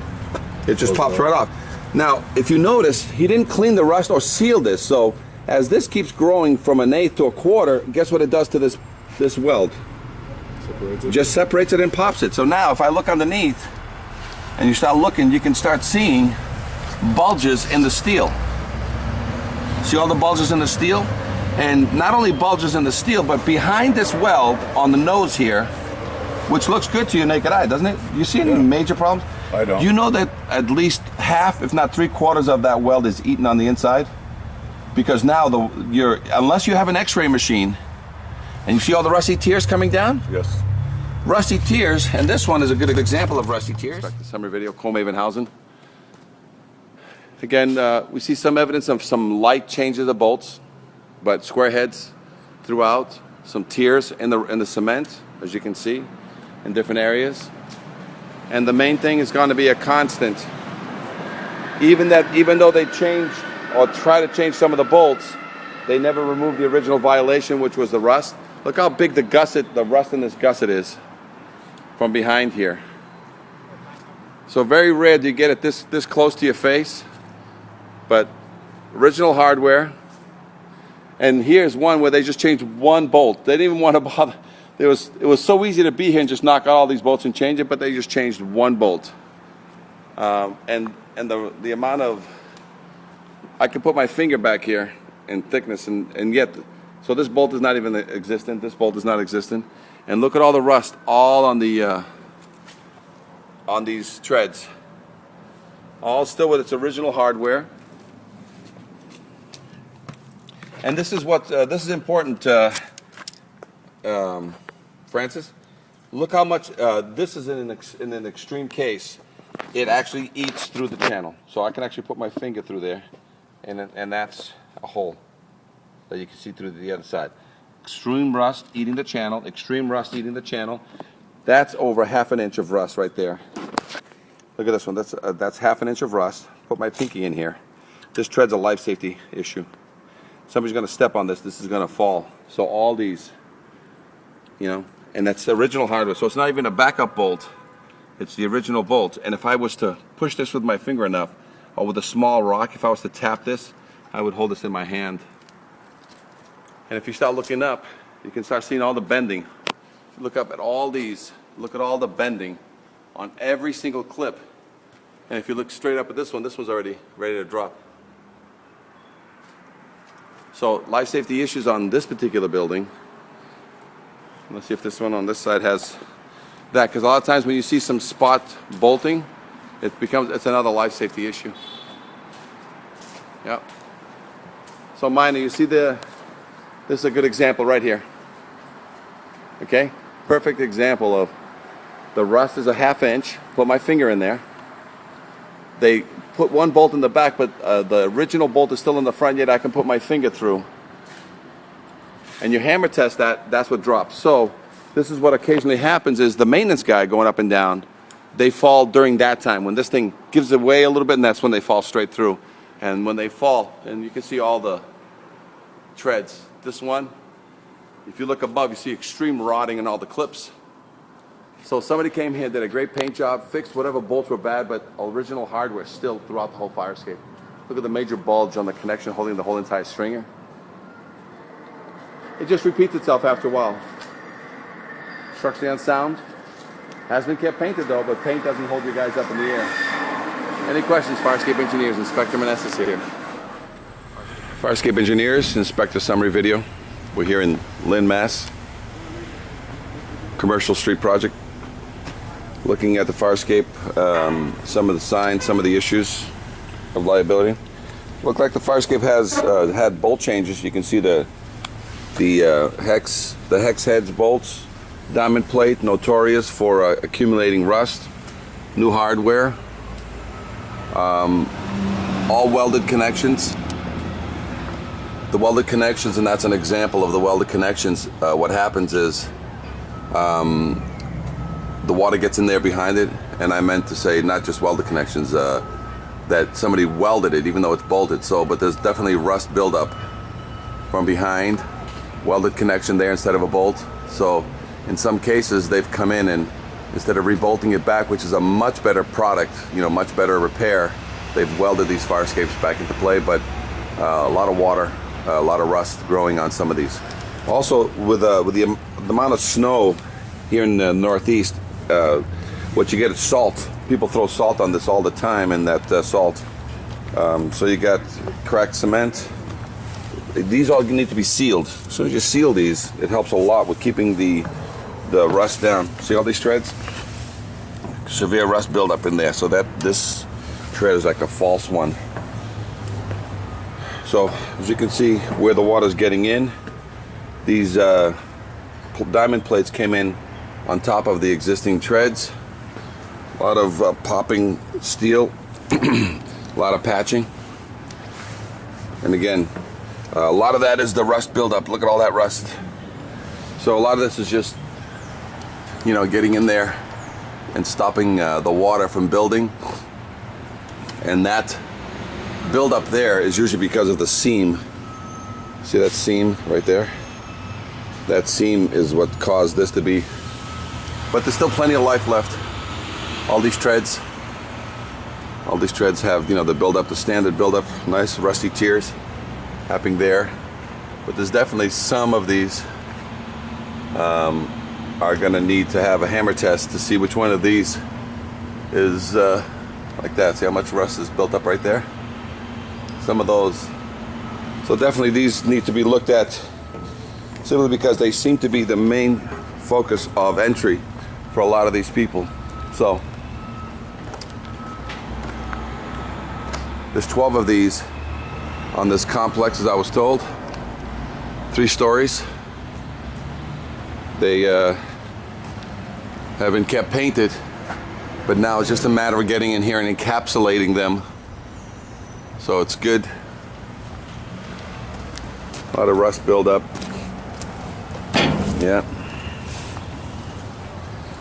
It just pops right off. Now, if you notice, he didn't clean the rust or seal this, so as this keeps growing from 1/8 to a 1/4, guess what it does to this weld? Separates it. Just separates it and pops it. So now if I look underneath and you start looking, you can start seeing bulges in the steel. See all the bulges in the steel? And not only bulges in the steel, but behind this weld on the nose here, which looks good to your naked eye, doesn't it? You see any major problems? I don't. You know that at least half, if not 3/4 of that weld is eaten on the inside? Because now unless you have an X-ray machine, and you see all the rusty tears coming down? Yes. Rusty tears, and this one is a good example of rusty tears. Back to the summary video, Colmavenhausen. Again, we see some evidence of some light changes of bolts, but square heads throughout, some tears in the cement, as you can see, in different areas. And the main thing is going to be a constant. Even though they changed or try to change some of the bolts, they never removed the original violation, which was the rust. Look how big the rust in this gusset is from behind here. So very rare do you get it this close to your face, but original hardware. And here's one where they just changed one bolt. They didn't even want to bother. It was so easy to be here and just knock out all these bolts and change it, but they just changed one bolt. And the amount of, I could put my finger back here in thickness, and yet, so this bolt is not even existent. This bolt is not existent. And look at all the rust all on these treads. All still with its original hardware. And this is this is important, Francis. Look how much this is in an extreme case. It actually eats through the channel, so I can actually put my finger through there, and that's a hole that you can see through the other side. Extreme rust eating the channel. Extreme rust eating the channel. That's over 1/2 inch of rust right there. Look at this one. That's 1/2 inch of rust. Put my pinky in here. This tread's a life safety issue. Somebody's going to step on this. This is going to fall. So all these, and that's the original hardware. So it's not even a backup bolt. It's the original bolt. And if I was to push this with my finger enough, or with a small rock, if I was to tap this, I would hold this in my hand. And if you start looking up, you can start seeing all the bending. Look up at all these. Look at all the bending on every single clip. And if you look straight up at this one's already ready to drop. So life safety issues on this particular building. Let's see if this one on this side has that, because a lot of times when you see some spot bolting, it's another life safety issue. Yep. So minor, you see this is a good example right here. Okay, perfect example of the rust is a 1/2 inch. Put my finger in there. They put one bolt in the back, but the original bolt is still in the front, yet I can put my finger through. And you hammer test that's what drops. So this is what occasionally happens is the maintenance guy going up and down, they fall during that time. When this thing gives away a little bit, and that's when they fall straight through. And when they fall, and you can see all the treads. This one, if you look above, you see extreme rotting in all the clips. So somebody came here, did a great paint job, fixed whatever bolts were bad, but original hardware still throughout the whole fire escape. Look at the major bulge on the connection holding the whole entire stringer. It just repeats itself after a while. Structurally unsound. Has been kept painted though, but paint doesn't hold you guys up in the air. Any questions, Fire Escape Engineers? Inspector Meneses here. Fire Escape Engineers, Inspector Summary Video. We're here in Lynn, Mass. Commercial Street Project. Looking at the fire escape, some of the signs, some of the issues of liability. Look like the fire escape has had bolt changes. You can see the hex heads bolts, diamond plate, notorious for accumulating rust. New hardware, all welded connections. the welded connections, and that's an example of the welded connections. What happens is the water gets in there behind it, and I meant to say not just welded connections, that somebody welded it even though it's bolted. So, but there's definitely rust buildup from behind, welded connection there instead of a bolt. So in some cases they've come in and instead of rebolting it back, which is a much better product, much better repair, they've welded these fire escapes back into play. But a lot of water, a lot of rust growing on some of these. Also, with the amount of snow here in the Northeast, what you get is salt. People throw salt on this all the time, and that salt. So you got cracked cement. These all need to be sealed. As soon as you seal these, it helps a lot with keeping the rust down. See all these treads? Severe rust buildup in there. So this tread is like a false one. So as you can see where the water's getting in, these diamond plates came in on top of the existing treads. A lot of popping steel, a lot of patching. And again, a lot of that is the rust buildup. Look at all that rust. So a lot of this is just, getting in there and stopping the water from building. And that buildup there is usually because of the seam. See that seam right there? That seam is what caused this to be. But there's still plenty of life left. All these treads have, the buildup, the standard buildup, nice rusty tears happening there. But there's definitely some of these are going to need to have a hammer test to see which one of these is like that. See how much rust is built up right there? Some of those. So definitely these need to be looked at simply because they seem to be the main focus of entry for a lot of these people. So there's 12 of these on this complex, as I was told. 3 stories. They have been kept painted, but now it's just a matter of getting in here and encapsulating them. So it's good. A lot of rust buildup. Yeah.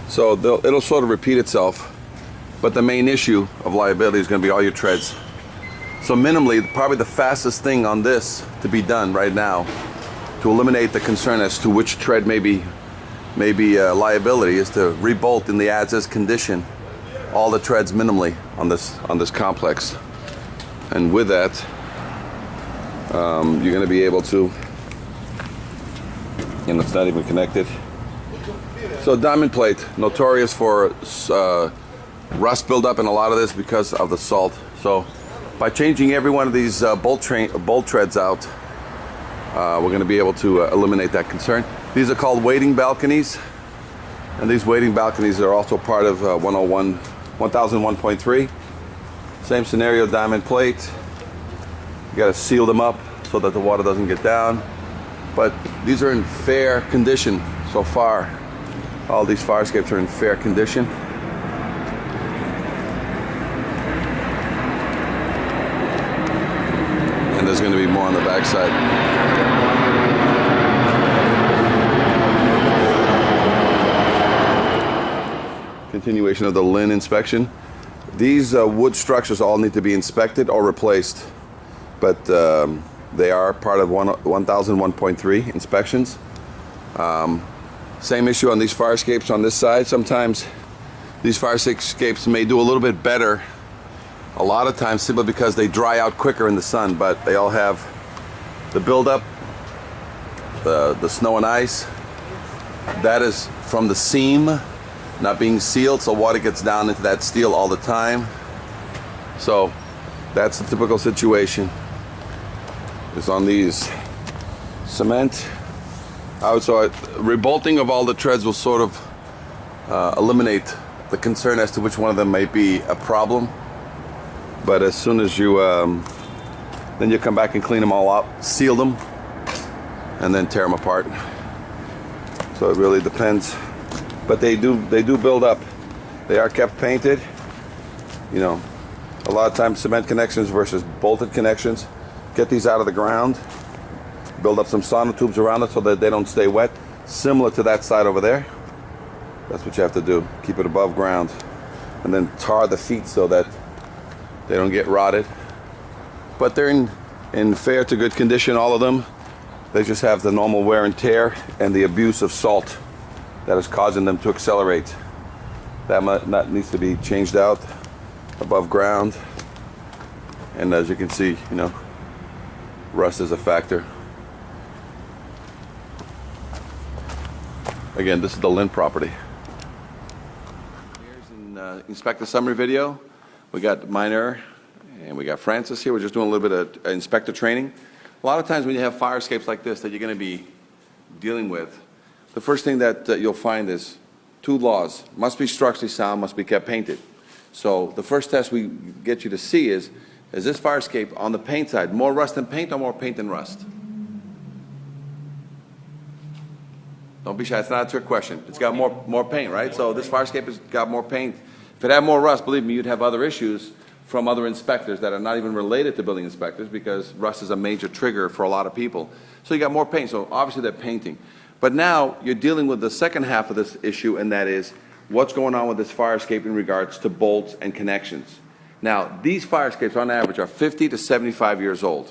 So it'll sort of repeat itself, but the main issue of liability is going to be all your treads. So minimally, probably the fastest thing on this to be done right now to eliminate the concern as to which tread may be liability is to rebolt in the as-is condition all the treads minimally on this complex. And with that, you're going to be able to, it's not even connected. So diamond plate, notorious for rust buildup in a lot of this because of the salt. So by changing every one of these bolt treads out, we're going to be able to eliminate that concern. These are called waiting balconies, and these waiting balconies are also part of 1001.3. Same scenario, diamond plate. You got to seal them up so that the water doesn't get down. But these are in fair condition so far. All these fire escapes are in fair condition. And there's going to be more on the backside. Continuation of the LIN inspection. These wood structures all need to be inspected or replaced, but they are part of 1001.3 inspections. Same issue on these fire escapes on this side. Sometimes these fire escapes may do a little bit better a lot of times simply because they dry out quicker in the sun, but they all have the buildup, the snow and ice. That is from the seam not being sealed, so water gets down into that steel all the time. So that's the typical situation is on these cement. So rebolting of all the treads will sort of eliminate the concern as to which one of them might be a problem. But as soon as you then you come back and clean them all up, seal them, and then tear them apart. So it really depends. But they do build up. They are kept painted. A lot of times cement connections versus bolted connections. Get these out of the ground build up some sonotubes around it so that they don't stay wet, similar to that side over there. That's what you have to do. Keep it above ground. And then tar the feet so that they don't get rotted. But they're in fair to good condition, all of them. They just have the normal wear and tear and the abuse of salt that is causing them to accelerate. That needs to be changed out above ground. And as you can see, you know, rust is a factor. Again, this is the Lynn property. Here's an inspector summary video. We got Minor and we got Francis here. We're just doing a little bit of inspector training. A lot of times when you have fire escapes like this that you're going to be dealing with, the first thing that you'll find is two laws. Must be structurally sound, must be kept painted. So the first test we get you to see is this fire escape on the paint side more rust than paint or more paint than rust? Don't be shy, it's not a trick question. It's got more paint, right? So this fire escape has got more paint. If it had more rust, believe me, you'd have other issues from other inspectors that are not even related to building inspectors, because rust is a major trigger for a lot of people. So you got more paint, so obviously they're painting. But now you're dealing with the second half of this issue, and that is what's going on with this fire escape in regards to bolts and connections. Now, these fire escapes on average are 50 to 75 years old.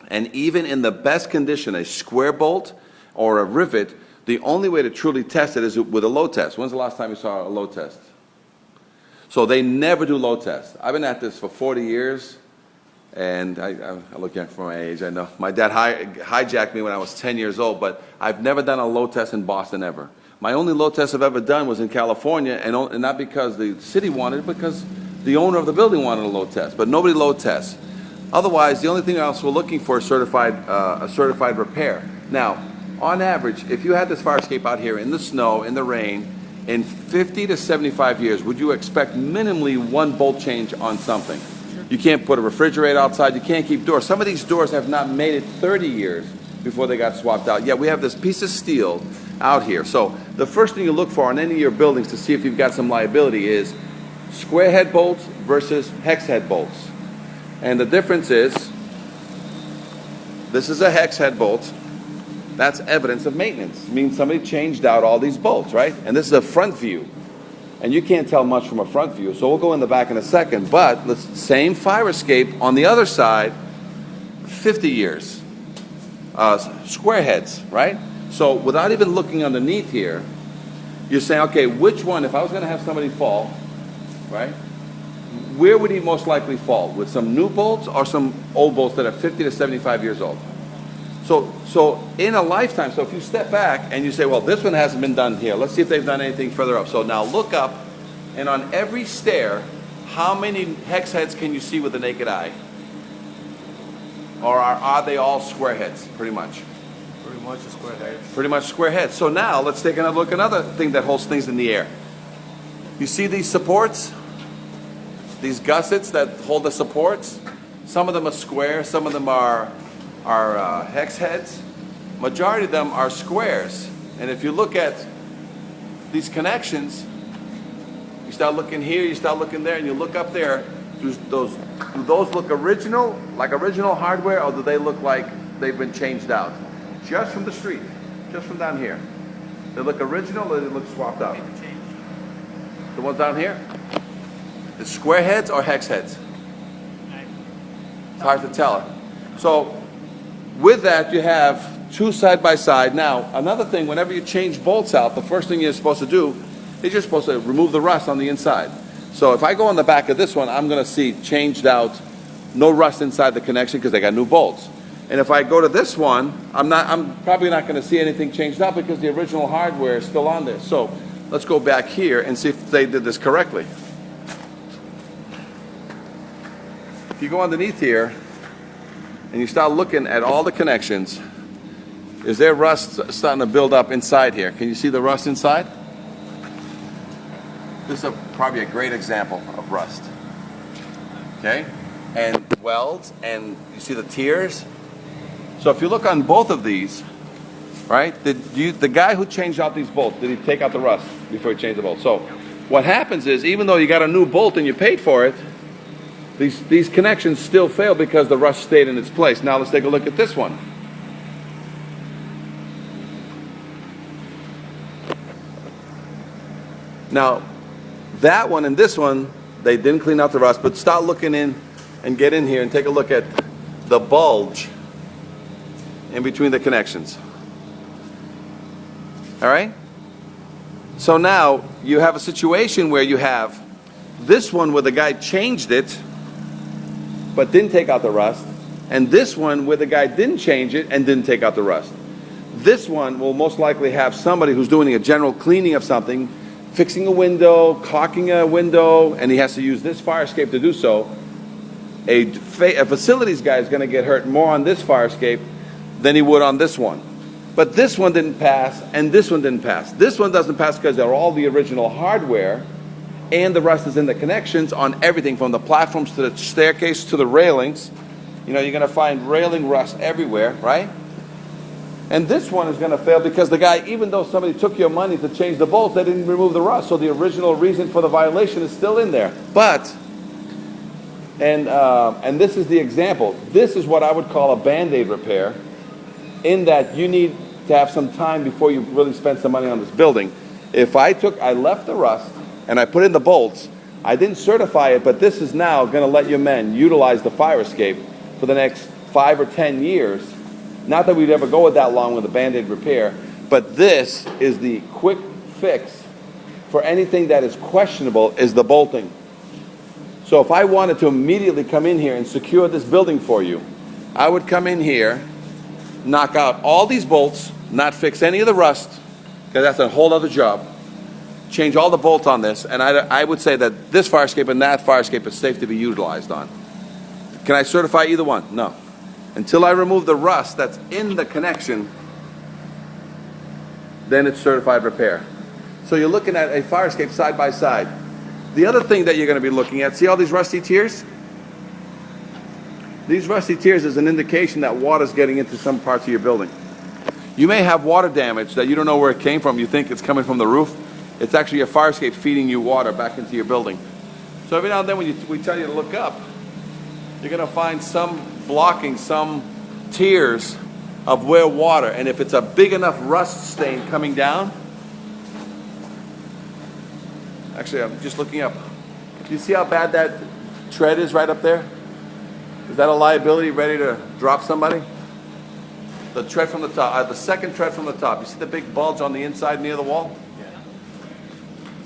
And even in the best condition, a square bolt or a rivet, the only way to truly test it is with a load test. When's the last time you saw a load test? So they never do load tests. I've been at this for 40 years, and I look young for my age, I know. My dad hijacked me when I was 10 years old, but I've never done a load test in Boston ever. My only load test I've ever done was in California, and not because the city wanted it, because the owner of the building wanted a load test, but nobody load tests. Otherwise, the only thing else we're looking for is a certified repair. Now, on average, if you had this fire escape out here in the snow, in the rain, in 50 to 75 years, would you expect minimally one bolt change on something? You can't put a refrigerator outside, you can't keep doors. Some of these doors have not made it 30 years before they got swapped out. Yet we have this piece of steel out here. So the first thing you look for on any of your buildings to see if you've got some liability is square head bolts versus hex head bolts. And the difference is, this is a hex head bolt. That's evidence of maintenance. It means somebody changed out all these bolts, right? And this is a front view. And you can't tell much from a front view, so we'll go in the back in a second. But the same fire escape on the other side, 50 years. Square heads, right? So without even looking underneath here, you're saying, okay, which one, if I was going to have somebody fall, right? Where would he most likely fall? With some new bolts or some old bolts that are 50 to 75 years old? So in a lifetime, so if you step back and you say, well, this one hasn't been done here. Let's see if they've done anything further up. So now look up, and on every stair, how many hex heads can you see with the naked eye? Or are they all square heads, pretty much? Pretty much a square head. Pretty much square heads. So now let's take another look at another thing that holds things in the air. You see these supports? These gussets that hold the supports? Some of them are square, some of them are hex heads. Majority of them are squares. And if you look at these connections, you start looking here, you start looking there, and you look up there, do those look original, like original hardware, or do they look like they've been changed out? Just from the street, just from down here. They look original or they look swapped out? The ones down here? The square heads or hex heads? It's hard to tell. So with that, you have two side by side. Now, another thing, whenever you change bolts out, the first thing you're supposed to do is you're supposed to remove the rust on the inside. So if I go on the back of this one, I'm going to see changed out, no rust inside the connection because they got new bolts. And if I go to this one, I'm probably not going to see anything changed out because the original hardware is still on there. So let's go back here and see if they did this correctly. If you go underneath here and you start looking at all the connections, is there rust starting to build up inside here? Can you see the rust inside? This is probably a great example of rust. Okay? And welds, and you see the tears? So if you look on both of these, right, the guy who changed out these bolts, did he take out the rust before he changed the bolt? So what happens is, even though you got a new bolt and you paid for it, these connections still fail because the rust stayed in its place. Now let's take a look at this one. Now, that one and this one, they didn't clean out the rust, but start looking in and get in here and take a look at the bulge in between the connections. All right? So now you have a situation where you have this one where the guy changed it but didn't take out the rust, and this one where the guy didn't change it and didn't take out the rust. This one will most likely have somebody who's doing a general cleaning of something, fixing a window, caulking a window, and he has to use this fire escape to do so. A facilities guy is going to get hurt more on this fire escape than he would on this one. But this one didn't pass, and this one didn't pass. This one doesn't pass because they're all the original hardware, and the rust is in the connections on everything from the platforms to the staircase to the railings. You know, you're going to find railing rust everywhere, right? And this one is going to fail because the guy, even though somebody took your money to change the bolts, they didn't remove the rust. So the original reason for the violation is still in there. But, and this is the example. This is what I would call a Band-Aid repair, in that you need to have some time before you really spend some money on this building. If I left the rust and I put in the bolts, I didn't certify it, but this is now going to let your men utilize the fire escape for the next 5 or 10 years. Not that we'd ever go with that long with a Band-Aid repair, but this is the quick fix for anything that is questionable, is the bolting. So if I wanted to immediately come in here and secure this building for you, I would come in here, knock out all these bolts, not fix any of the rust, because that's a whole other job, change all the bolts on this, and I would say that this fire escape and that fire escape is safe to be utilized on. Can I certify either one? No. Until I remove the rust that's in the connection, then it's certified repair. So you're looking at a fire escape side by side. The other thing that you're going to be looking at, see all these rusty tears? These rusty tears is an indication that water's getting into some parts of your building. You may have water damage that you don't know where it came from. You think it's coming from the roof. It's actually a fire escape feeding you water back into your building. So every now and then when we tell you to look up, you're going to find some blocking, some tiers of where water, and if it's a big enough rust stain coming down, actually I'm just looking up. Do you see how bad that tread is right up there? Is that a liability ready to drop somebody? The tread from the top, the second tread from the top. You see the big bulge on the inside near the wall? Yeah.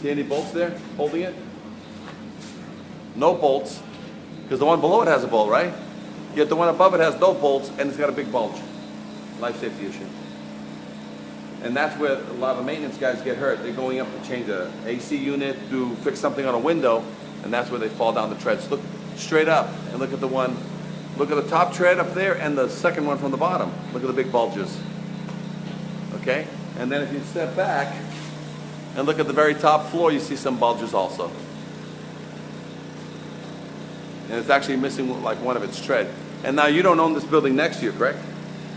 See any bolts there holding it? No bolts, because the one below it has a bolt, right? Yet the one above it has no bolts, and it's got a big bulge. Life safety issue. And that's where a lot of maintenance guys get hurt. They're going up to change a AC unit, to fix something on a window, and that's where they fall down the treads. Look straight up and look at the one. Look at the top tread up there and the second one from the bottom. Look at the big bulges. Okay? And then if you step back and look at the very top floor, you see some bulges also. And it's actually missing like one of its tread. And now you don't own this building next to you, correct?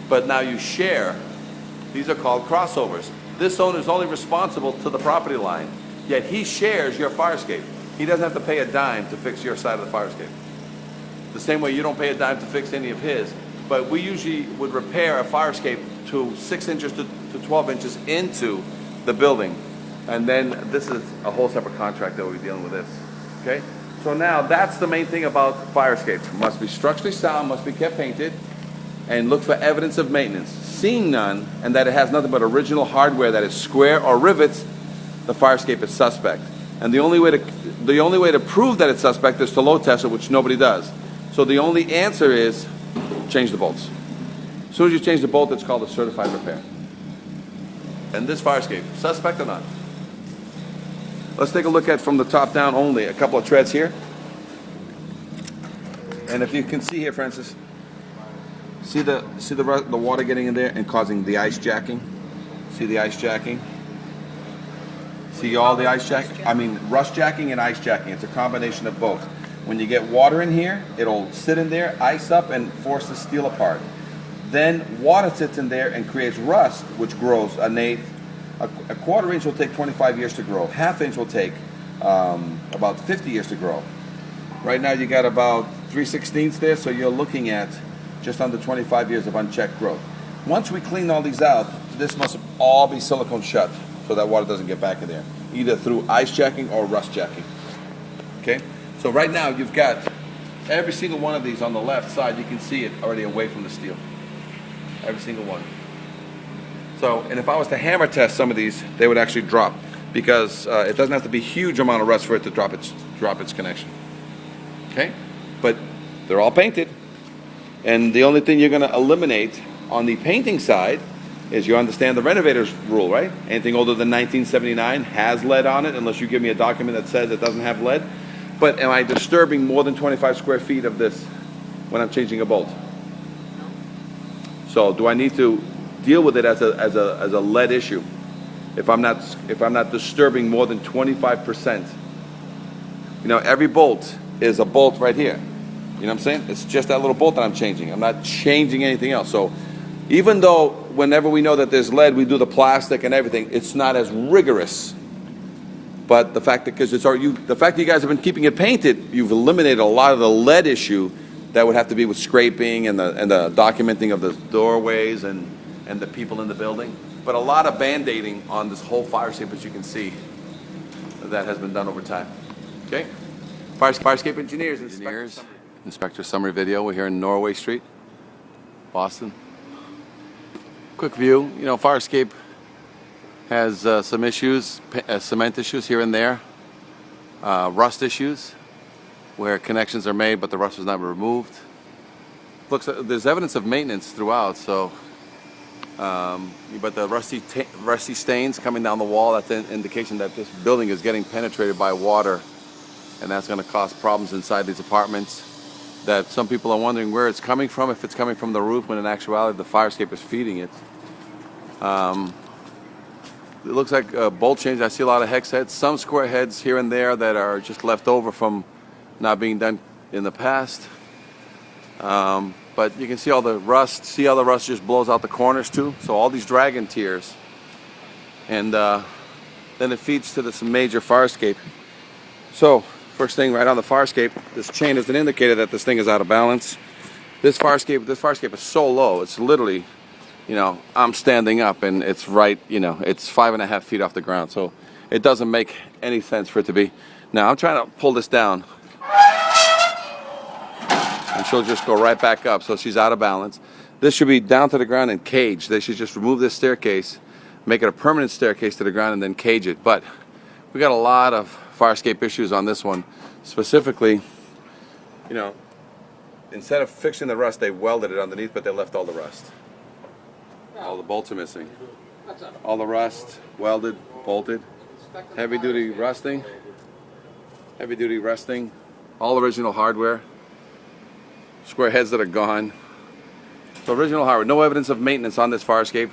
But now you share. These are called crossovers. This owner is only responsible to the property line, yet he shares your fire escape. He doesn't have to pay a dime to fix your side of the fire escape. The same way you don't pay a dime to fix any of his. But we usually would repair a fire escape to 6 inches to 12 inches into the building. And then this is a whole separate contract that we'll be dealing with this. Okay? So now that's the main thing about fire escapes. Must be structurally sound, must be kept painted, and look for evidence of maintenance. Seeing none, and that it has nothing but original hardware that is square or rivets, the fire escape is suspect. And the only way to prove that it's suspect is to load test it, which nobody does. So the only answer is change the bolts. As soon as you change the bolt, it's called a certified repair. And this fire escape, suspect or not? Let's take a look at from the top down only, a couple of treads here. And if you can see here, Francis, see the water getting in there and causing the ice jacking? See the ice jacking? See all the ice jacking? I mean, rust jacking and ice jacking. It's a combination of both. When you get water in here, it'll sit in there, ice up, and force the steel apart. Then water sits in there and creates rust, which grows an eighth. A quarter inch will take 25 years to grow. Half inch will take about 50 years to grow. Right now you got about 3/16 there, so you're looking at just under 25 years of unchecked growth. Once we clean all these out, this must all be silicone shut so that water doesn't get back in there. either through ice jacking or rust jacking. Okay? So right now you've got every single one of these on the left side, you can see it already away from the steel. Every single one. So, and if I was to hammer test some of these, they would actually drop, because it doesn't have to be a huge amount of rust for it to drop its connection. Okay? But they're all painted. And the only thing you're going to eliminate on the painting side is, you understand the renovator's rule, right? Anything older than 1979 has lead on it, unless you give me a document that says it doesn't have lead. But am I disturbing more than 25 square feet of this when I'm changing a bolt? So do I need to deal with it as a lead issue if I'm not disturbing more than 25%? You know, every bolt is a bolt right here. You know what I'm saying? It's just that little bolt that I'm changing. I'm not changing anything else. So even though whenever we know that there's lead, we do the plastic and everything, it's not as rigorous. But the fact that, the fact that you guys have been keeping it painted, you've eliminated a lot of the lead issue that would have to be with scraping and the documenting of the doorways and the people in the building. But a lot of band-aiding on this whole fire escape, as you can see, that has been done over time. Okay? Fire escape engineers. Inspector summary video. We're here in Norway Street, Boston. Quick view. You know, fire escape has some issues, cement issues here and there, rust issues, where connections are made but the rust was not removed. Looks like there's evidence of maintenance throughout. So, but the rusty stains coming down the wall, that's an indication that this building is getting penetrated by water, and that's going to cause problems inside these apartments. That some people are wondering where it's coming from, if it's coming from the roof, when in actuality the fire escape is feeding it. It looks like bolt change. I see a lot of hex heads, some square heads here and there that are just left over from not being done in the past. But you can see all the rust. See how the rust just blows out the corners too? So all these dragon tiers. And then it feeds to this major fire escape. So first thing right on the fire escape, this chain is an indicator that this thing is out of balance. This fire escape is so low, it's literally, you know, I'm standing up and it's right, you know, it's 5.5 feet off the ground. So it doesn't make any sense for it to be. Now I'm trying to pull this down, and she'll just go right back up. So she's out of balance. This should be down to the ground and caged. They should just remove this staircase, make it a permanent staircase to the ground, and then cage it. But we got a lot of fire escape issues on this one. Specifically, you know, instead of fixing the rust, they welded it underneath, but they left all the rust. All the bolts are missing. All the rust, welded, bolted. Heavy duty rusting. All original hardware. Square heads that are gone. So original hardware. No evidence of maintenance on this fire escape.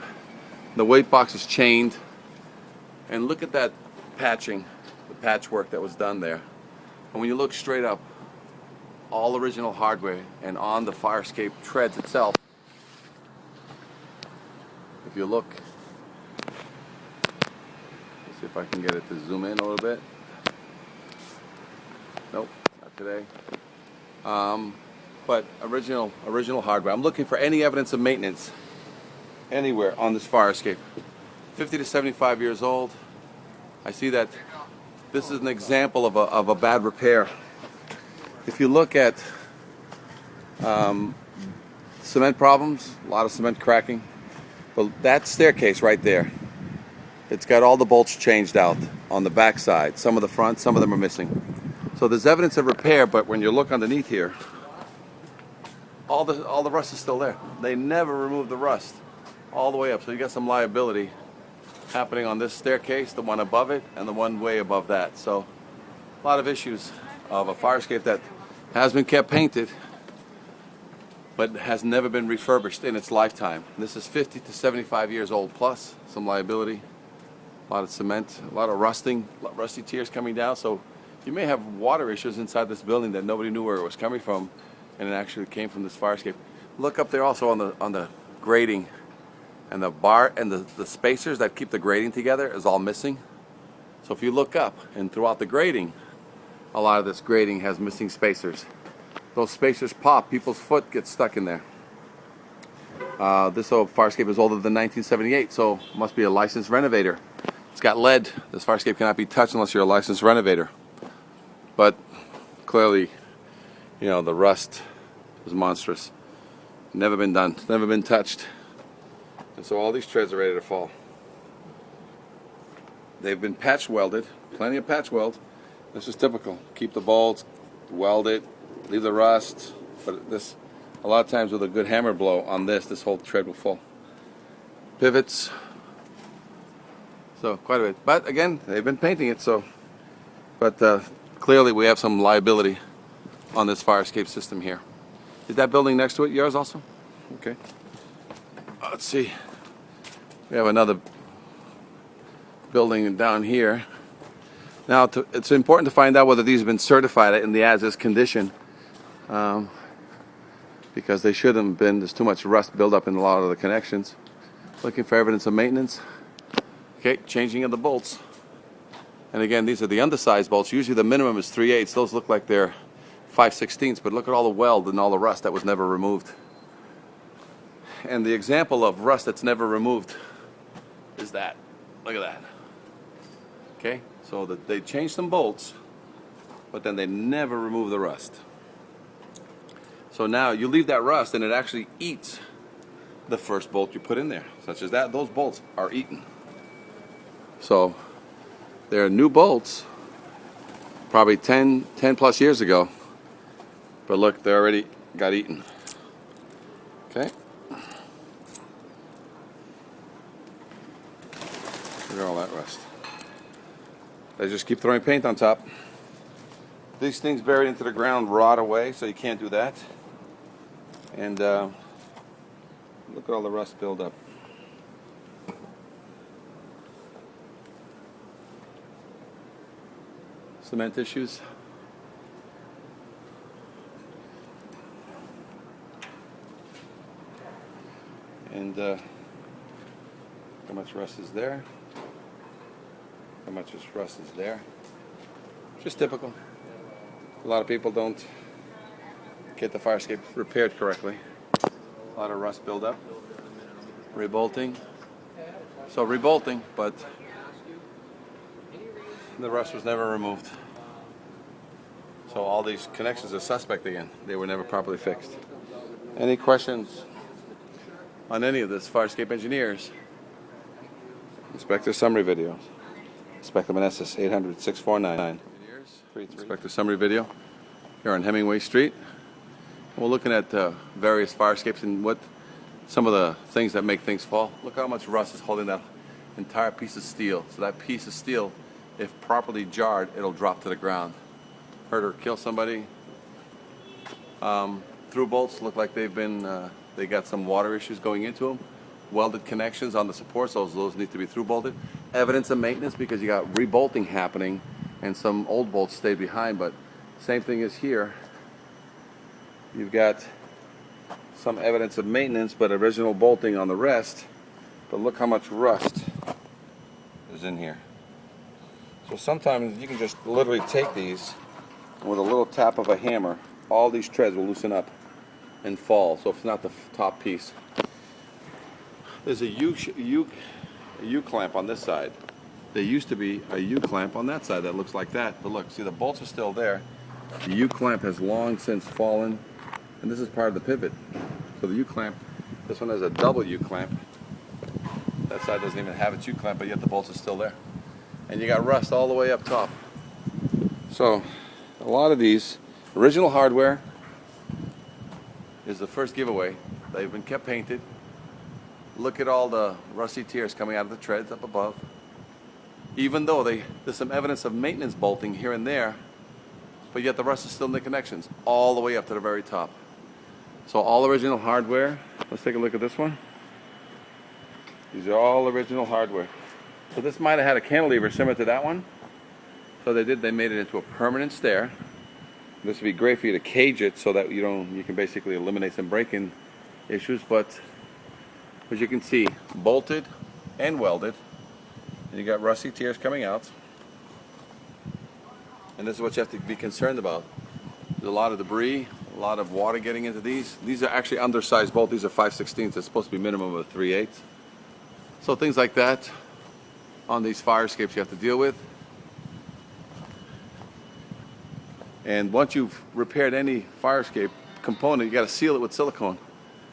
The weight box is chained. And look at that patching, the patchwork that was done there. And when you look straight up, all original hardware, and on the fire escape treads itself, if you look, let's see if I can get it to zoom in a little bit. Nope, not today. But original hardware. I'm looking for any evidence of maintenance anywhere on this fire escape. 50 to 75 years old. I see that this is an example of a bad repair. If you look at cement problems, a lot of cement cracking. But that staircase right there, it's got all the bolts changed out on the back side. Some of the front, some of them are missing. So there's evidence of repair, but when you look underneath here, all the rust is still there. They never removed the rust all the way up. So you got some liability happening on this staircase, the one above it, and the one way above that. So a lot of issues of a fire escape that has been kept painted, but has never been refurbished in its lifetime. And this is 50 to 75 years old plus, some liability, a lot of cement, a lot of rusty tiers coming down. So you may have water issues inside this building that nobody knew where it was coming from, and it actually came from this fire escape. Look up there also on the grating, and the bar and the spacers that keep the grating together is all missing. So if you look up and throughout the grating, a lot of this grating has missing spacers. Those spacers pop, people's foot gets stuck in there. This old fire escape is older than 1978, so must be a licensed renovator It's got lead. This fire escape cannot be touched unless you're a licensed renovator. But clearly, you know, the rust is monstrous. Never been done, never been touched. And so all these treads are ready to fall. They've been patch welded, plenty of patch weld. This is typical. Keep the bolts, weld it, leave the rust. But this, a lot of times with a good hammer blow on this whole tread will fall. Pivots. So quite a bit. But again, they've been painting it, so. But clearly we have some liability on this fire escape system here. Is that building next to it yours also? Okay. Let's see. We have another building down here. Now, it's important to find out whether these have been certified in the as-is condition, because they should have been. There's too much rust buildup in a lot of the connections. Looking for evidence of maintenance. Okay, changing of the bolts. And again, these are the undersized bolts. Usually the minimum is 3/8. Those look like they're 5/16, but look at all the weld and all the rust that was never removed. And the example of rust that's never removed is that. Look at that. Okay, so that they changed some bolts, but then they never remove the rust. So now you leave that rust and it actually eats the first bolt you put in there, such as that. Those bolts are eaten. So they're new bolts, probably 10 plus years ago, but look, they already got eaten. Okay. Look at all that rust. They just keep throwing paint on top. These things buried into the ground rot away, so you can't do that. And look at all the rust build up. Cement issues. And how much rust is there? How much rust is there? Just typical. A lot of people don't get the fire escape repaired correctly. A lot of rust buildup. Rebolting. So rebolting, but the rust was never removed. So all these connections are suspect again. They were never properly fixed. Any questions on any of this, fire escape engineers? Inspector summary videos. Inspector Meneses, 800-649. Inspector summary video here on Hemingway Street. We're looking at various fire escapes and what some of the things that make things fall. Look how much rust is holding that entire piece of steel. So that piece of steel, if properly jarred, it'll drop to the ground. Hurt or kill somebody. Through bolts look like they've been, they got some water issues going into them. Welded connections on the supports, those need to be through bolted. Evidence of maintenance because you got rebolting happening and some old bolts stayed behind, but same thing is here. You've got some evidence of maintenance but original bolting on the rest, but look how much rust is in here. So sometimes you can just literally take these and with a little tap of a hammer, all these treads will loosen up and fall. So if it's not the top piece. There's a U-clamp on this side. There used to be a U-clamp on that side that looks like that. But look, see the bolts are still there. The U-clamp has long since fallen. And this is part of the pivot. So the U-clamp, this one has a double U-clamp. That side doesn't even have its U-clamp, but yet the bolts are still there. And you got rust all the way up top. So a lot of these, original hardware is the first giveaway. They've been kept painted. Look at all the rusty tears coming out of the treads up above. Even though there's some evidence of maintenance bolting here and there, but yet the rust is still in the connections all the way up to the very top. So all original hardware. Let's take a look at this one. These are all original hardware. So this might have had a cantilever similar to that one. So they made it into a permanent stair. This would be great for you to cage it so that you can basically eliminate some break-in issues, but as you can see, bolted and welded, and you got rusty tears coming out. And this is what you have to be concerned about. There's a lot of debris, a lot of water getting into these. These are actually undersized bolts. These are 5/16. It's supposed to be minimum of 3/8. So things like that. on these fire escapes you have to deal with. And once you've repaired any fire escape component, you got to seal it with silicone,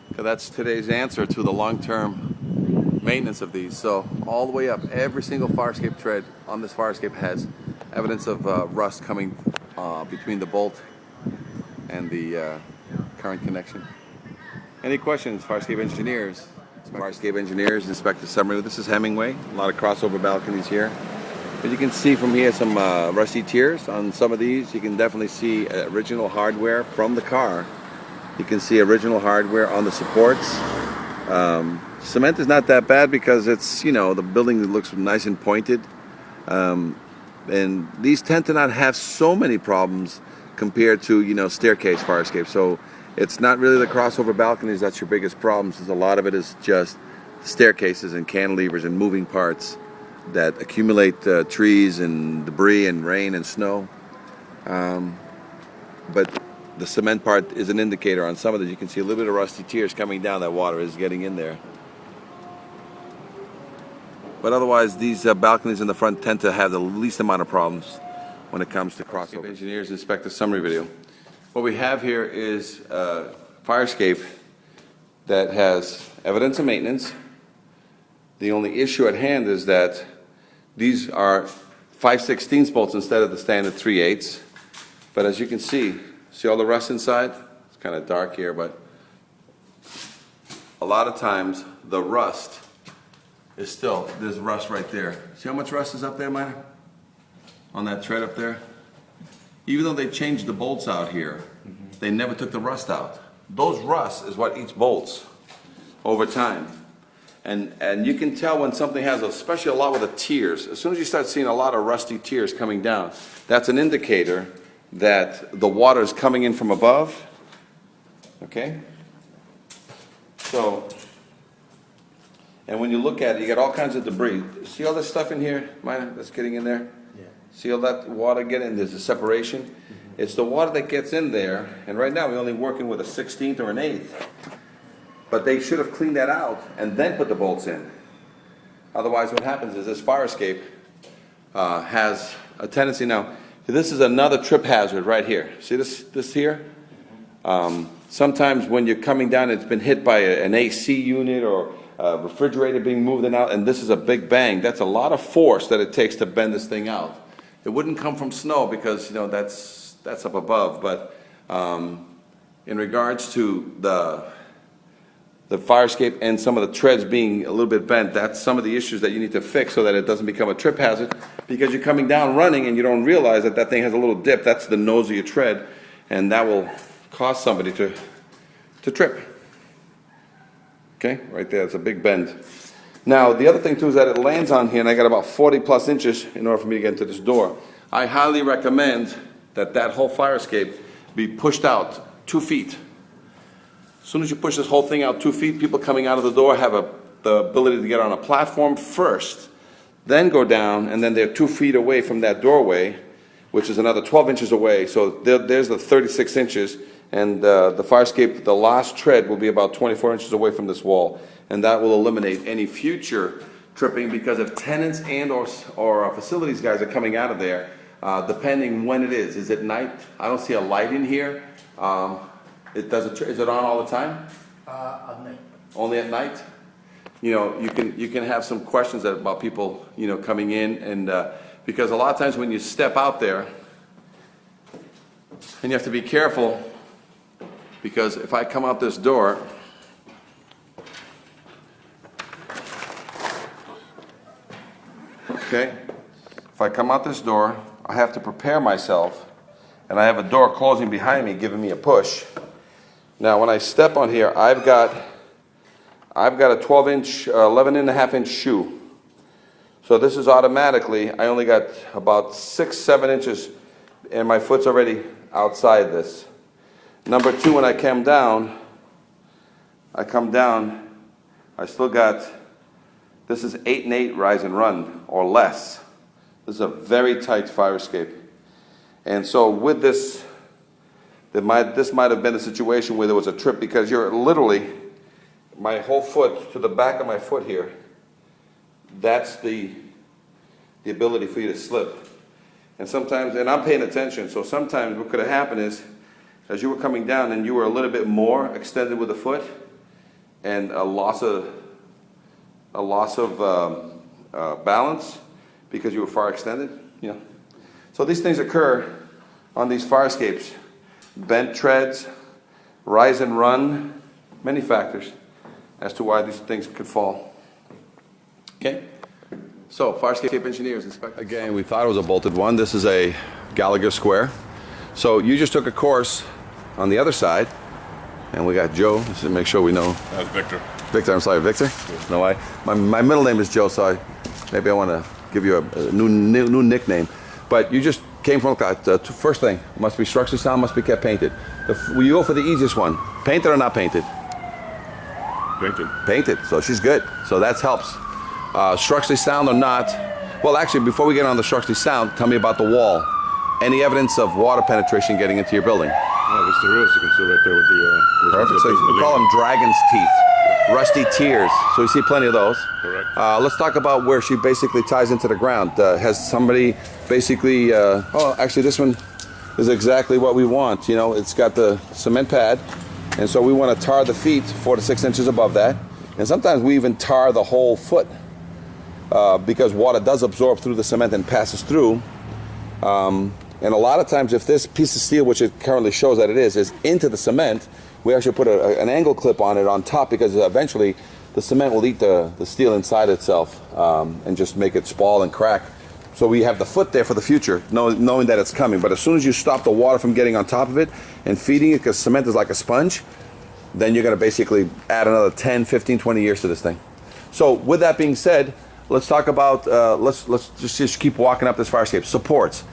because that's today's answer to the long-term maintenance of these. So all the way up, every single fire escape tread on this fire escape has evidence of rust coming between the bolt and the current connection. Any questions, fire escape engineers? Fire escape engineers, inspect the submarine. This is Hemingway. A lot of crossover balconies here. But you can see from here some rusty tears on some of these. You can definitely see original hardware from the car. You can see original hardware on the supports. Cement is not that bad because it's, you know, the building looks nice and pointed. And these tend to not have so many problems compared to, you know, staircase fire escapes. So it's not really the crossover balconies that's your biggest problem, since a lot of it is just staircases and cantilevers and moving parts that accumulate trees and debris and rain and snow. But the cement part is an indicator on some of these. You can see a little bit of rusty tears coming down. That water is getting in there. But otherwise, these balconies in the front tend to have the least amount of problems when it comes to crossover. Engineers inspect the summary video. What we have here is a fire escape that has evidence of maintenance. The only issue at hand is that these are 5/16 bolts instead of the standard 3/8. But as you can see all the rust inside? It's kind of dark here, but a lot of times the rust is still, there's rust right there. See how much rust is up there, Miner? On that tread up there? Even though they changed the bolts out here, they never took the rust out. Those rust is what eats bolts over time. And you can tell when something has, especially a lot with the tears, as soon as you start seeing a lot of rusty tears coming down, that's an indicator that the water is coming in from above. Okay? So, and when you look at it, you get all kinds of debris. See all this stuff in here, Miner, that's getting in there? Yeah. See all that water getting in? There's a separation. Mm-hmm. It's the water that gets in there, and right now we're only working with a 16th or an 1/8. But they should have cleaned that out and then put the bolts in. Otherwise, what happens is this fire escape has a tendency now. This is another trip hazard right here. See this here? Sometimes when you're coming down, it's been hit by an AC unit or a refrigerator being moved in and out, and this is a big bang. That's a lot of force that it takes to bend this thing out. It wouldn't come from snow because, you know, that's up above. But in regards to the fire escape and some of the treads being a little bit bent, that's some of the issues that you need to fix so that it doesn't become a trip hazard, because you're coming down running and you don't realize that that thing has a little dip. That's the nose of your tread, and that will cause somebody to trip. Okay, right there, it's a big bend. Now, the other thing too is that it lands on here, and I got about 40 plus inches in order for me to get into this door. I highly recommend that whole fire escape be pushed out 2 feet. As soon as you push this whole thing out 2 feet, people coming out of the door have the ability to get on a platform first, then go down, and then they're 2 feet away from that doorway, which is another 12 inches away. So there's the 36 inches, and the fire escape, the last tread, will be about 24 inches away from this wall, and that will eliminate any future tripping, because if tenants and or facilities guys are coming out of there, depending when it is it night? I don't see a light in here. Is it on all the time? At night. Only at night? You know, you can have some questions about people, you know, coming in, and because a lot of times when you step out there, and you have to be careful, because if I come out this door, okay, if I come out this door, I have to prepare myself, and I have a door closing behind me, giving me a push. Now, when I step on here, I've got a 12-inch, 11.5-inch shoe. So this is automatically, I only got about 6-7 inches, and my foot's already outside this. Number two, when I come down, I still got, this is 8 and 8 rise and run, or less. This is a very tight fire escape. And so with this, this might have been a situation where there was a trip, because you're literally, my whole foot to the back of my foot here, that's the the ability for you to slip. And sometimes, and I'm paying attention, so sometimes what could have happened is, as you were coming down and you were a little bit more extended with the foot, and a loss of balance because you were far extended, you know. So these things occur on these fire escapes. Bent treads, rise and run, many factors as to why these things could fall. Okay? So, fire escape engineers, inspector. Again, we thought it was a bolted one. This is a Gallagher square. So you just took a course on the other side, and we got Joe, just to make sure we know. That's Victor. Victor, I'm sorry, Victor? No, my middle name is Joe, so maybe I want to give you a new nickname. But you just came from, first thing, must be structurally sound, must be kept painted. Will you go for the easiest one? Painted or not painted? Painted. Painted, so she's good. So that helps. Structurally sound or not, well, actually, before we get on the structurally sound, tell me about the wall. Any evidence of water penetration getting into your building? Oh, yes, there is. You can see right there with the... Perfect. So we call them dragon's teeth. Rusty tears. So you see plenty of those. Correct. Let's talk about where she basically ties into the ground. Has somebody basically... oh, actually, this one is exactly what we want. You know, it's got the cement pad, and so we want to tar the feet 4 to 6 inches above that. And sometimes we even tar the whole foot because water does absorb through the cement and passes through. And a lot of times, if this piece of steel, which it currently shows that it is into the cement, we actually put an angle clip on it on top because eventually the cement will eat the steel inside itself and just make it spall and crack. So we have the foot there for the future, knowing that it's coming. But as soon as you stop the water from getting on top of it and feeding it, because cement is like a sponge, then you're going to basically add another 10, 15, 20 years to this thing. So with that being said, let's talk about, let's just keep walking up this fire escape. Supports.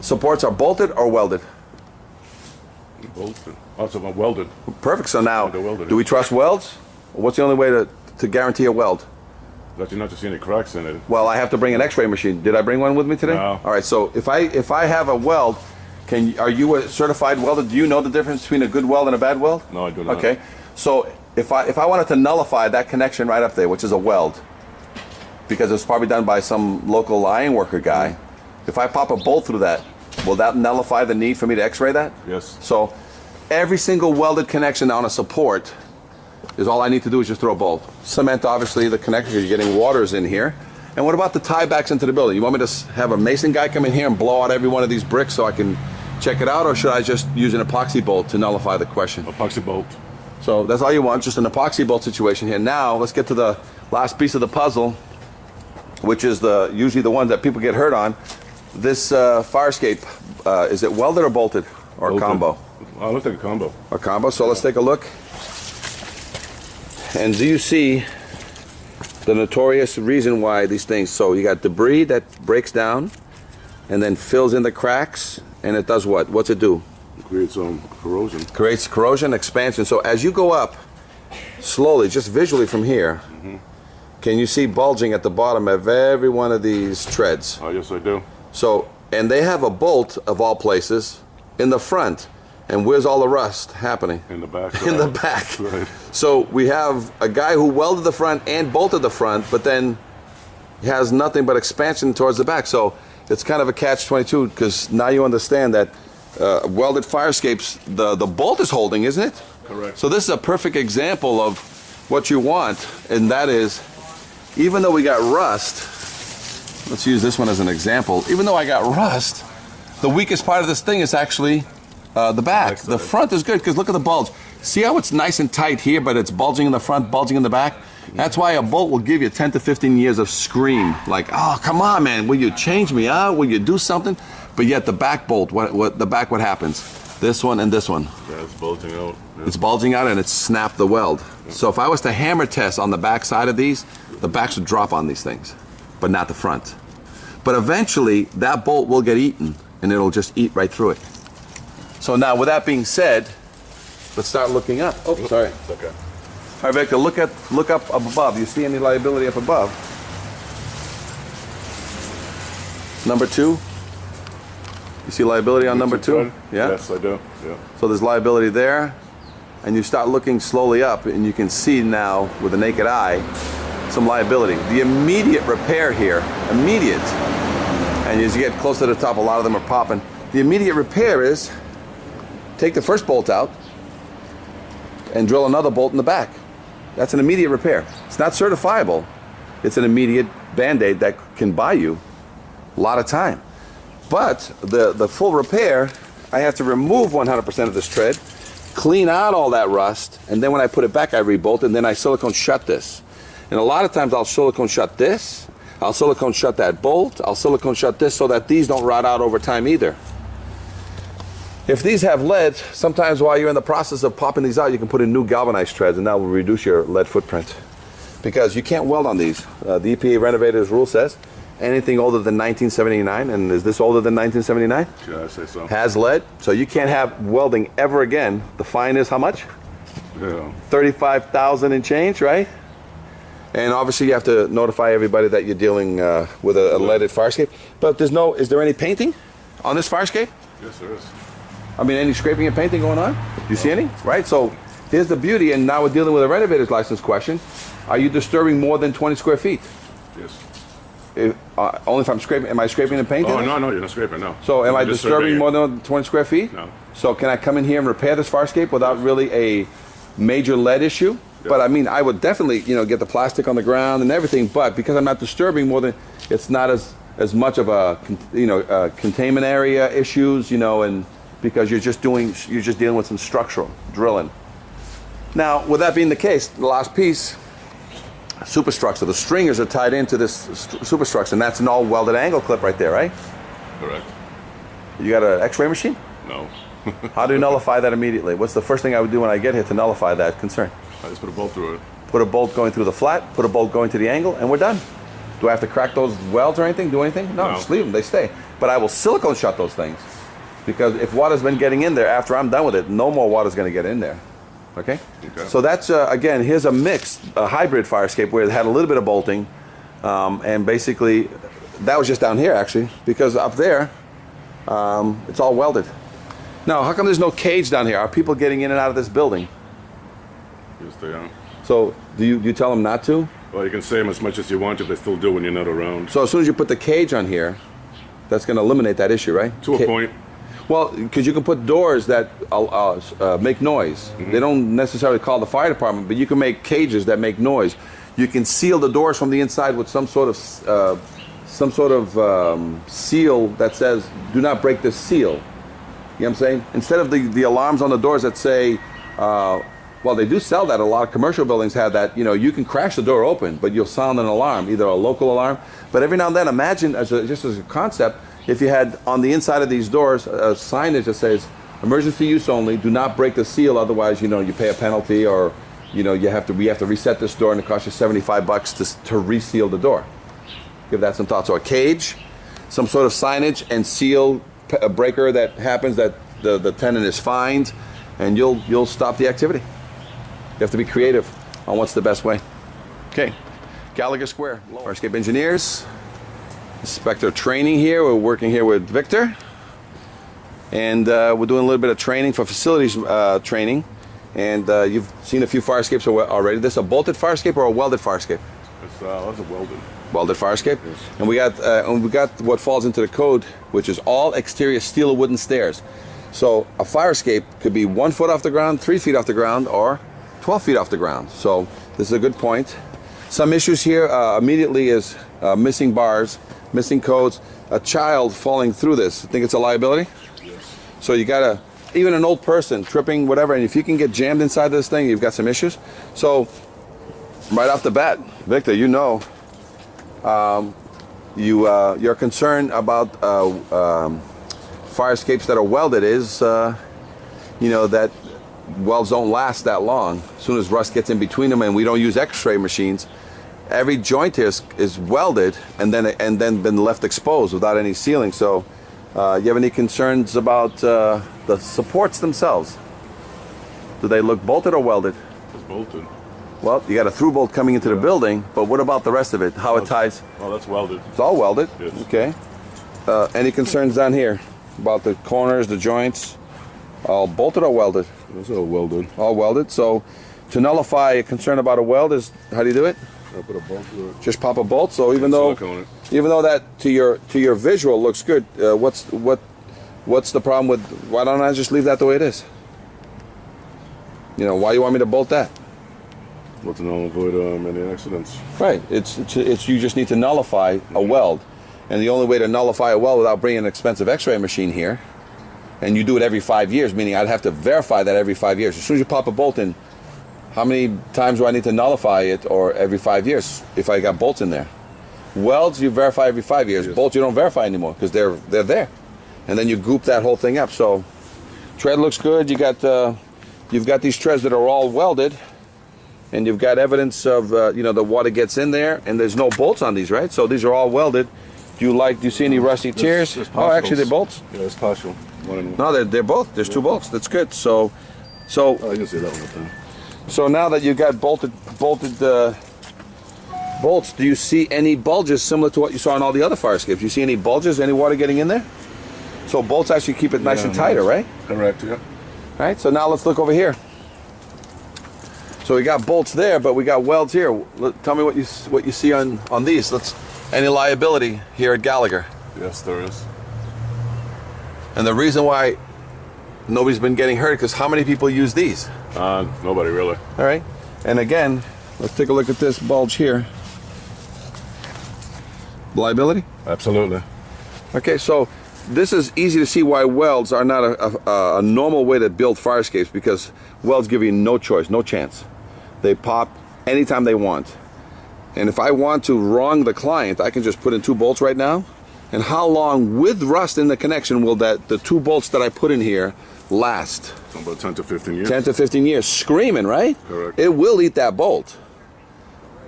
Supports are bolted or welded? Bolted. Also, welded. Perfect. So now, Welded. do we trust welds? What's the only way to guarantee a weld? Let you not to see any cracks in it. Well, I have to bring an X-ray machine. Did I bring one with me today? No. All right. So if I have a weld, are you a certified welder? Do you know the difference between a good weld and a bad weld? No, I do not. Okay. So if I wanted to nullify that connection right up there, which is a weld, because it's probably done by some local iron worker guy, if I pop a bolt through that, will that nullify the need for me to X-ray that? Yes. So every single welded connection on a support is all I need to do is just throw a bolt. Cement, obviously, the connector, you're getting waters in here. And what about the tiebacks into the building? You want me to have a mason guy come in here and blow out every one of these bricks so I can check it out, or should I just use an epoxy bolt to nullify the question? Epoxy bolt. So that's all you want, just an epoxy bolt situation here. Now, let's get to the last piece of the puzzle, which is usually the one that people get hurt on. This fire escape, is it welded or bolted or Bolted. combo? Oh, it looks like a combo. A combo. So let's take a look. And do you see the notorious reason why these things? So you got debris that breaks down and then fills in the cracks, and it does what? What's it do? It creates corrosion. Creates corrosion, expansion. So as you go up slowly, just visually from here, can you see bulging at the bottom of every one of these treads? Oh, yes, I do. So, and they have a bolt, of all places, in the front. And where's all the rust happening? In the back. In the back. Right. So we have a guy who welded the front and bolted the front, but then he has nothing but expansion towards the back. So it's kind of a catch-22, because now you understand that welded fire escapes, the bolt is holding, isn't it? Correct. So this is a perfect example of what you want, and that is, even though we got rust, let's use this one as an example, even though I got rust, the weakest part of this thing is actually the back. The front is good, because look at the bulge. See how it's nice and tight here, but it's bulging in the front, bulging in the back? That's why a bolt will give you 10 to 15 years of scream. Like, oh, come on, man, will you change me out? Will you do something? But yet the back bolt, what happens? This one and this one. Yeah, it's bulging out. Yeah. It's bulging out and it's snapped the weld. Yeah. So if I was to hammer test on the back side of these, the backs would drop on these things, but not the front. But eventually, that bolt will get eaten, and it'll just eat right through it. So now, with that being said, let's start looking up. Oh, sorry. Okay. All right, Victor, look up above. You see any liability up above? Number 2. You see liability on number 2? Yeah? Yes, I do. Yeah. So there's liability there, and you start looking slowly up, and you can see now with the naked eye some liability. The immediate repair here, immediate, and as you get close to the top, a lot of them are popping. The immediate repair is take the first bolt out and drill another bolt in the back. That's an immediate repair. It's not certifiable. It's an immediate Band-Aid that can buy you a lot of time. But the full repair, I have to remove 100% of this tread, clean out all that rust, and then when I put it back, I rebolt, and then I silicone shut this. And a lot of times I'll silicone shut this, I'll silicone shut that bolt, I'll silicone shut this so that these don't rot out over time either. If these have lead, sometimes while you're in the process of popping these out, you can put in new galvanized treads, and that will reduce your lead footprint. Because you can't weld on these. The EPA Renovators rule says anything older than 1979, and is this older than 1979? Yeah, I say so. Has lead, so you can't have welding ever again. The fine is how much? Yeah. 35,000 and change, right? And obviously you have to notify everybody that you're dealing with a leaded fire escape. But is there any painting on this fire escape? Yes, there is. I mean, any scraping and painting going on? Do you see any? Right, so here's the beauty, and now we're dealing with a renovator's license question. Are you disturbing more than 20 square feet? Yes. Only if I'm scraping, am I scraping and painting? Oh, no, you're not scraping, no. So am I disturbing more it. than 20 square feet? No. So can I come in here and repair this fire escape without really a major lead issue? Yeah. But I mean, I would definitely, get the plastic on the ground and everything, but because I'm not disturbing more than, it's not as much of a, containment area issues, and because you're just dealing with some structural drilling. Now, with that being the case, the last piece, superstructure. The stringers are tied into this superstructure, and that's an all welded angle clip right there, right? Correct. You got an X-ray machine? No. How do you nullify that immediately? What's the first thing I would do when I get here to nullify that concern? I just put a bolt through it. Put a bolt going through the flat, put a bolt going to the angle, and we're done. Do I have to crack those welds or anything? Do anything? No, No. just leave them. They stay. But I will silicone shut those things, because if water's been getting in there after I'm done with it, no more water's going to get in there. Okay? Okay. So that's, again, here's a mixed, hybrid fire escape where it had a little bit of bolting, and basically, that was just down here, actually, because up there, it's all welded. Now, how come there's no cage down here? Are people getting in and out of this building? Yes, they are. So, do you tell them not to? Well, you can say them as much as you want to, they still do when you're not around. So as soon as you put the cage on here, that's going to eliminate that issue, right? To a point. Well, because you can put doors that make noise. Mm-hmm. They don't necessarily call the fire department, but you can make cages that make noise. You can seal the doors from the inside with some sort of seal that says, "Do not break this seal." You know what I'm saying? Instead of the alarms on the doors that say, well, they do sell that. A lot of commercial buildings have that. You can crash the door open, but you'll sound an alarm, either a local alarm. But every now and then, imagine, just as a concept, if you had on the inside of these doors a signage that says, "Emergency use only. Do not break the seal, otherwise, you pay a penalty, or we have to reset this door, and it costs you $75 to reseal the door." Give that some thought. So a cage, some sort of signage, and seal a breaker that happens that the tenant is fined, and you'll stop the activity. You have to be creative on what's the best way. Okay, Gallagher Square, Fire Escape Engineers, Inspector Training here. We're working here with Victor, and we're doing a little bit of training for facilities training. And you've seen a few fire escapes already. This a bolted fire escape or a welded fire escape? It's a welded. Welded fire escape. Yes. And we got what falls into the code, which is all exterior steel or wooden stairs. So a fire escape could be 1 foot off the ground, 3 feet off the ground, or 12 feet off the ground. So this is a good point. Some issues here immediately is missing bars, missing codes, a child falling through this. I think it's a liability. Yes. So you gotta, even an old person tripping, whatever, and if you can get jammed inside this thing, you've got some issues. So right off the bat, Victor, your concern about fire escapes that are welded is, that welds don't last that long. As soon as rust gets in between them, and we don't use X-ray machines, every joint here is welded and then been left exposed without any sealing. So, you have any concerns about the supports themselves? Do they look bolted or welded? It's bolted. Well, you got a through bolt coming into the building, but what about the rest of it? How it ties? Oh, that's welded. It's all welded. Yes. Okay. Any concerns down here about the corners, the joints? All bolted or welded? It's all welded. All welded. So to nullify a concern about a weld is, how do you do it? I put a bolt through it. Just pop a bolt. So even though that to your visual looks good, what's the problem with? Why don't I just leave that the way it is? You know, why you want me to bolt that? Well, to not avoid any accidents. Right. It's you just need to nullify a weld, and the only way to nullify a weld without bringing an expensive X-ray machine here, and you do it every 5 years, meaning I'd have to verify that every 5 years. As soon as you pop a bolt in, how many times do I need to nullify it, or every 5 years if I got bolts in there? Welds you verify every 5 years. Yes. Bolts you don't verify anymore because they're there, and then you goop that whole thing up. So tread looks good. You got you've got these treads that are all welded. And you've got evidence of, you know, the water gets in there, and there's no bolts on these, right? So these are all welded. Do you see any rusty tears? Oh, actually, they're bolts? Yeah, it's partial. No, they're both. There's two bolts. That's good. So oh, I can see that one up there. So now that you've got bolted bolts, do you see any bulges similar to what you saw in all the other fire escapes? Do you see any bulges, any water getting in there? So bolts actually keep it nice and tighter, right? Correct, yeah. All right, so now let's look over here. So we got bolts there, but we got welds here. Tell me what you see on these. Any liability here at Gallagher? Yes, there is. And the reason why nobody's been getting hurt because how many people use these? Nobody really. All right. And again, let's take a look at this bulge here. Liability? Absolutely. Okay, so this is easy to see why welds are not a normal way to build fire escapes, because welds give you no choice, no chance. They pop anytime they want. And if I want to wrong the client, I can just put in 2 bolts right now. And how long with rust in the connection will the 2 bolts that I put in here last? About 10 to 15 years. 10 to 15 years, screaming, right? Correct. It will eat that bolt.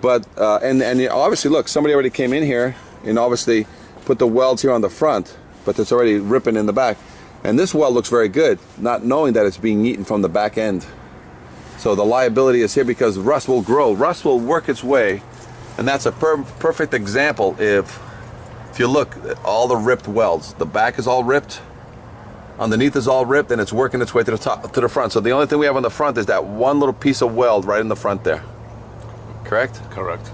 But, and obviously, look, somebody already came in here and obviously put the welds here on the front, but it's already ripping in the back. And this weld looks very good, not knowing that it's being eaten from the back end. So the liability is here because rust will grow. Rust will work its way. And that's a perfect example. If you look at all the ripped welds, the back is all ripped, underneath is all ripped, and it's working its way to the top, to the front. So the only thing we have on the front is that one little piece of weld right in the front there. Correct? Correct.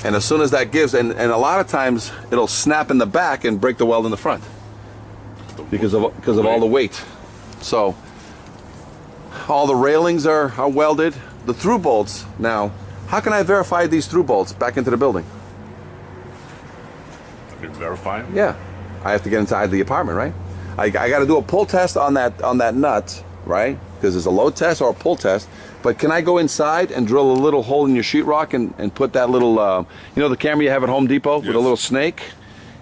And as soon as that gives, and a lot of times it'll snap in the back and break the weld in the front because of all the weight. So all the railings are welded. The through bolts now. How can I verify these through bolts back into the building? You verify them? Yeah, I have to get inside the apartment, right? I got to do a pull test on that nut, right? Because there's a load test or a pull test. But can I go inside and drill a little hole in your sheetrock and put that little, you know, the camera you have at Home Depot with a little snake?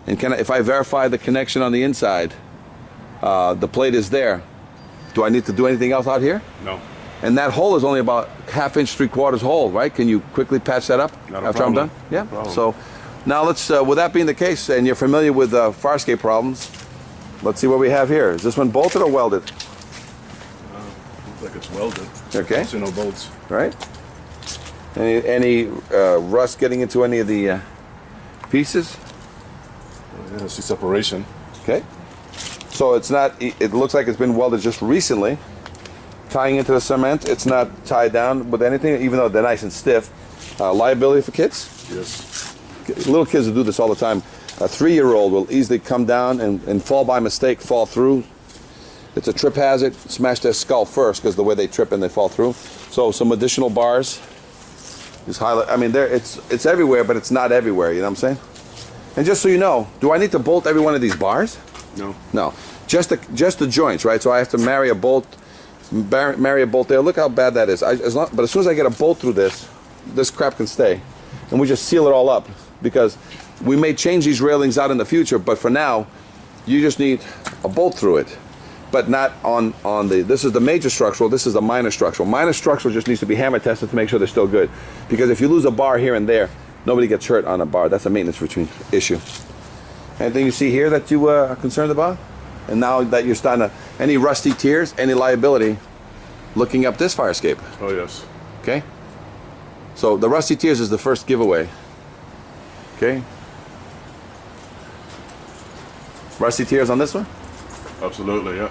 And if I verify the connection on the inside, the plate is there. Do I need to do anything else out here? No. And that hole is only about 1/2 inch, 3/4 hole, right? Can you quickly patch that up after I'm done? Yeah. So now let's, with that being the case, and you're familiar with fire escape problems, let's see what we have here. Is this one bolted or welded? Looks like it's welded. Okay. See no bolts. Right. Any rust getting into any of the pieces? Yeah, I see separation. Okay. So it's not, it looks like it's been welded just recently. Tying into the cement, it's not tied down with anything, even though they're nice and stiff. Liability for kids? Yes. Little kids will do this all the time. A 3-year-old will easily come down and fall by mistake, fall through. It's a trip hazard. Smash their skull first because the way they trip and they fall through. So some additional bars. Just highlight. I mean, it's everywhere, but it's not everywhere. You know what I'm saying? And just so you know, do I need to bolt every one of these bars? No. No. Just the joints, right? So I have to marry a bolt there. Look how bad that is. But as soon as I get a bolt through this crap can stay. And we just seal it all up because we may change these railings out in the future, but for now, you just need a bolt through it. But not on this is the major structural, this is the minor structural. Minor structural just needs to be hammer tested to make sure they're still good. Because if you lose a bar here and there, nobody gets hurt on a bar. That's a maintenance routine issue. Anything you see here that you are concerned about? And now that you're starting to, any rusty tears, any liability, looking up this fire escape. Oh, yes. Okay? So the rusty tears is the first giveaway. Okay? Rusty tears on this one? Absolutely, yeah.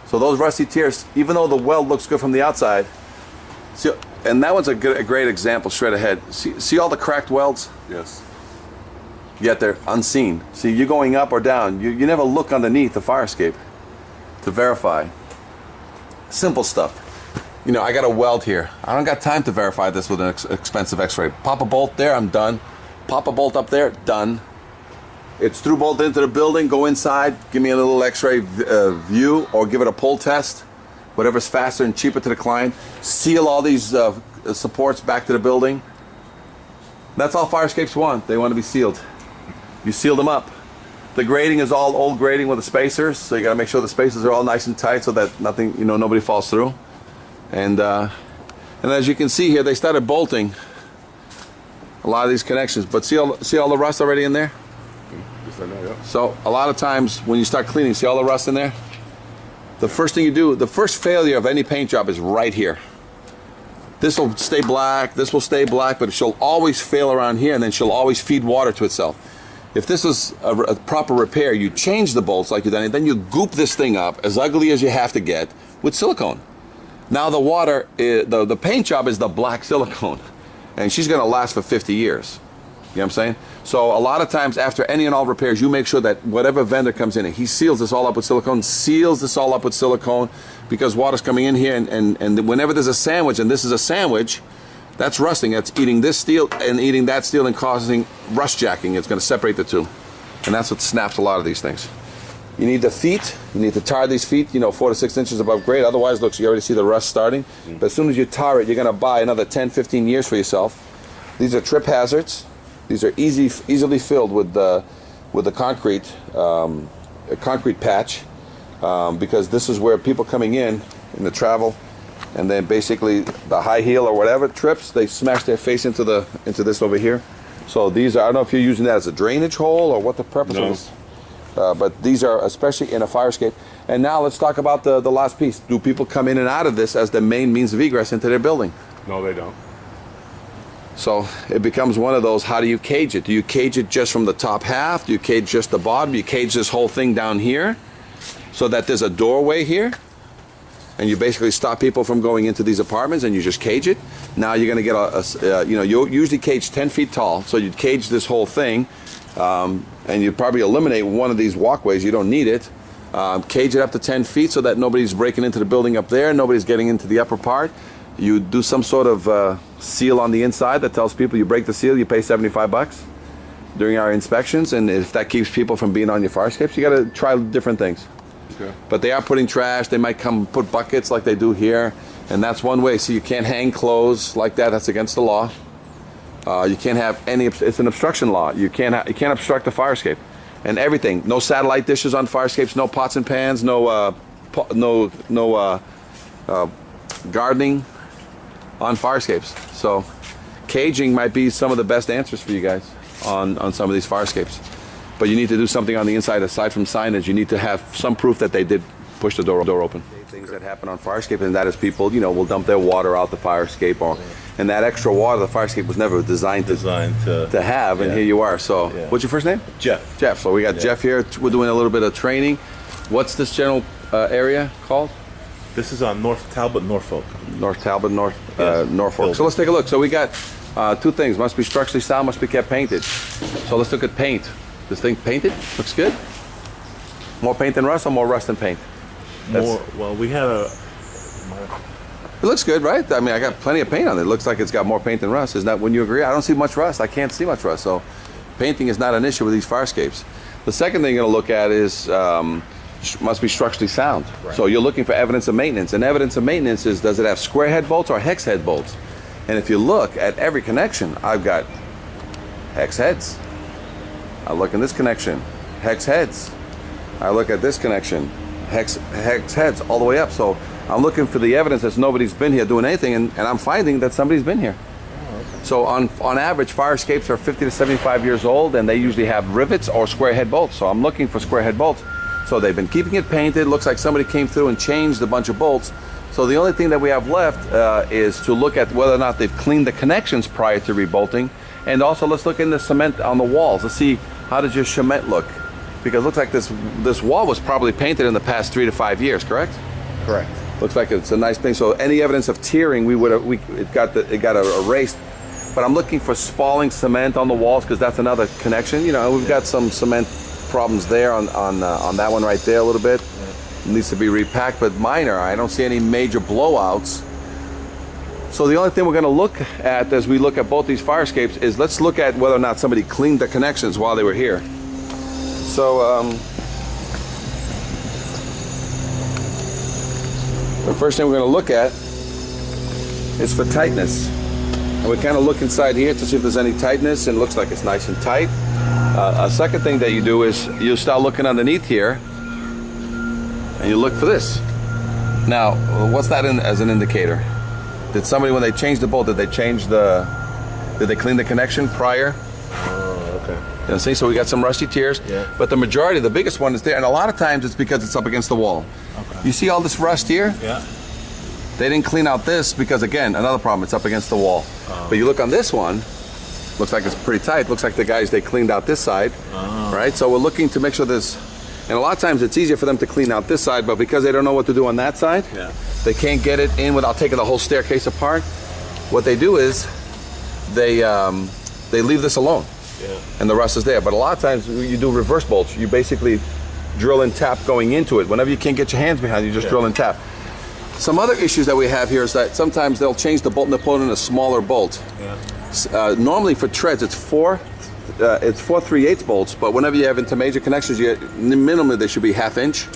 So those rusty tears, even though the weld looks good from the outside, see, and that one's a great example straight ahead. See all the cracked welds? Yes. Yet they're unseen. See, you're going up or down. You never look underneath the fire escape to verify. Simple stuff. You know, I got a weld here. I don't got time to verify this with an expensive x-ray. Pop a bolt there, I'm done. Pop a bolt up there, done. It's through bolt into the building, go inside, give me a little x-ray view, or give it a pull test, whatever's faster and cheaper to the client. Seal all these supports back to the building. That's all fire escapes want. They want to be sealed. You seal them up. The grading is all old grading with the spacers, so you got to make sure the spacers are all nice and tight so that nothing, nobody falls through. And as you can see here, they started bolting a lot of these connections. But see all the rust already in there? Just like that, yeah. So a lot of times when you start cleaning, see all the rust in there? The first thing you do, the first failure of any paint job is right here. This will stay black, this will stay black, but she'll always fail around here, and then she'll always feed water to itself. If this is a proper repair, you change the bolts like you've done, and then you goop this thing up as ugly as you have to get with silicone. Now the water, the paint job is the black silicone, and she's going to last for 50 years. You know what I'm saying? So a lot of times after any and all repairs, you make sure that whatever vendor comes in, he seals this all up with silicone, because water's coming in here, and whenever there's a sandwich, and this is a sandwich, that's rusting. That's eating this steel and eating that steel and causing rust jacking. It's going to separate the two, and that's what snaps a lot of these things. You need the feet. You need to tar these feet, 4 to 6 inches above grade. Otherwise, look, you already see the rust starting. But as soon as you tar it, you're going to buy another 10, 15 years for yourself. These are trip hazards. These are easily filled with the concrete, a concrete patch, because this is where people coming in the travel, and then basically the high heel or whatever trips, they smash their face into this over here. So these are, I don't know if you're using that as a drainage hole or what the purpose of this. But these are especially in a fire escape. And now let's talk about the last piece. Do people come in and out of this as the main means of egress into their building? No, they don't. So it becomes one of those, how do you cage it? Do you cage it just from the top half? Do you cage just the bottom? Do you cage this whole thing down here so that there's a doorway here? And you basically stop people from going into these apartments, and you just cage it. Now you're going to get you usually cage 10 feet tall, so you'd cage this whole thing. And you'd probably eliminate one of these walkways. You don't need it. Cage it up to 10 feet so that nobody's breaking into the building up there, nobody's getting into the upper part. You do some sort of seal on the inside that tells people you break the seal, you pay $75 during our inspections, and if that keeps people from being on your fire escapes, you got to try different things. Okay. But they are putting trash. They might come put buckets like they do here, and that's one way. So you can't hang clothes like that. That's against the law. You can't have any. It's an obstruction law. You can't obstruct the fire escape, and everything. No satellite dishes on fire escapes. No pots and pans. No gardening on fire escapes. So caging might be some of the best answers for you guys on some of these fire escapes. But you need to do something on the inside aside from signage. You need to have some proof that they did push the door open. Things that happen on fire escape, and that is people, will dump their water out the fire escape, and that extra water the fire escape was never designed to have, and here you are. So, what's your first name? Jeff. Jeff. So we got Jeff here. We're doing a little bit of training. What's this general area called? This is on North Talbot, Norfolk. North Talbot, Norfolk. So let's take a look. So we got two things. Must be structurally sound, must be kept painted. So let's look at paint. This thing painted? Looks good? More paint than rust or more rust than paint? More. Well, we had a. It looks good, right? I mean, I got plenty of paint on it. It looks like it's got more paint than rust. Isn't that, when you agree? I don't see much rust. I can't see much rust. So painting is not an issue with these fire escapes. The second thing you're going to look at is must be structurally sound. Right. So you're looking for evidence of maintenance. And evidence of maintenance is, does it have square head bolts or hex head bolts? And if you look at every connection, I've got hex heads. I look in this connection, hex heads. I look at this connection, hex heads all the way up. So I'm looking for the evidence that nobody's been here doing anything, and I'm finding that somebody's been here. Oh, okay. So on average, fire escapes are 50 to 75 years old, and they usually have rivets or square head bolts. So I'm looking for square head bolts. So they've been keeping it painted. Looks like somebody came through and changed a bunch of bolts. So the only thing that we have left is to look at whether or not they've cleaned the connections prior to rebolting. And also let's look in the cement on the walls. Let's see, how does your cement look? Because it looks like this wall was probably painted in the past 3 to 5 years, correct? Correct. Looks like it's a nice thing. So any evidence of tearing, it got erased. But I'm looking for Spaulding cement on the walls because that's another connection. You know, we've got some cement problems there on that one right there a little bit. It needs to be repacked, but minor. I don't see any major blowouts. So the only thing we're going to look at as we look at both these fire escapes is let's look at whether or not somebody cleaned the connections while they were here. So the first thing we're going to look at is for tightness. And we kind of look inside here to see if there's any tightness, and it looks like it's nice and tight. A second thing that you do is you start looking underneath here and you look for this. Now, what's that as an indicator? Did somebody, when they changed the bolt, did they clean the connection prior? Oh, okay. You know what I'm saying? So we got some rusty tears, but the majority, the biggest one is there, and a lot of times it's because it's up against the wall. Okay. You see all this rust here? Yeah. They didn't clean out this because, again, another problem, it's up against the wall. But you look on this one, looks like it's pretty tight. Looks like they cleaned out this side, right? So we're looking to make sure there's, and a lot of times it's easier for them to clean out this side, but because they don't know what to do on that side, they can't get it in without taking the whole staircase apart. What they do is they leave this alone, and the rest is there. But a lot of times you do reverse bolts. You basically drill and tap going into it. Whenever you can't get your hands behind it, you just drill and tap. Some other issues that we have here is that sometimes they'll change the bolt and they'll put in a smaller bolt. Normally for treads it's 4 3/8 bolts, but whenever you have into major connections, minimally they should be 1/2 inch.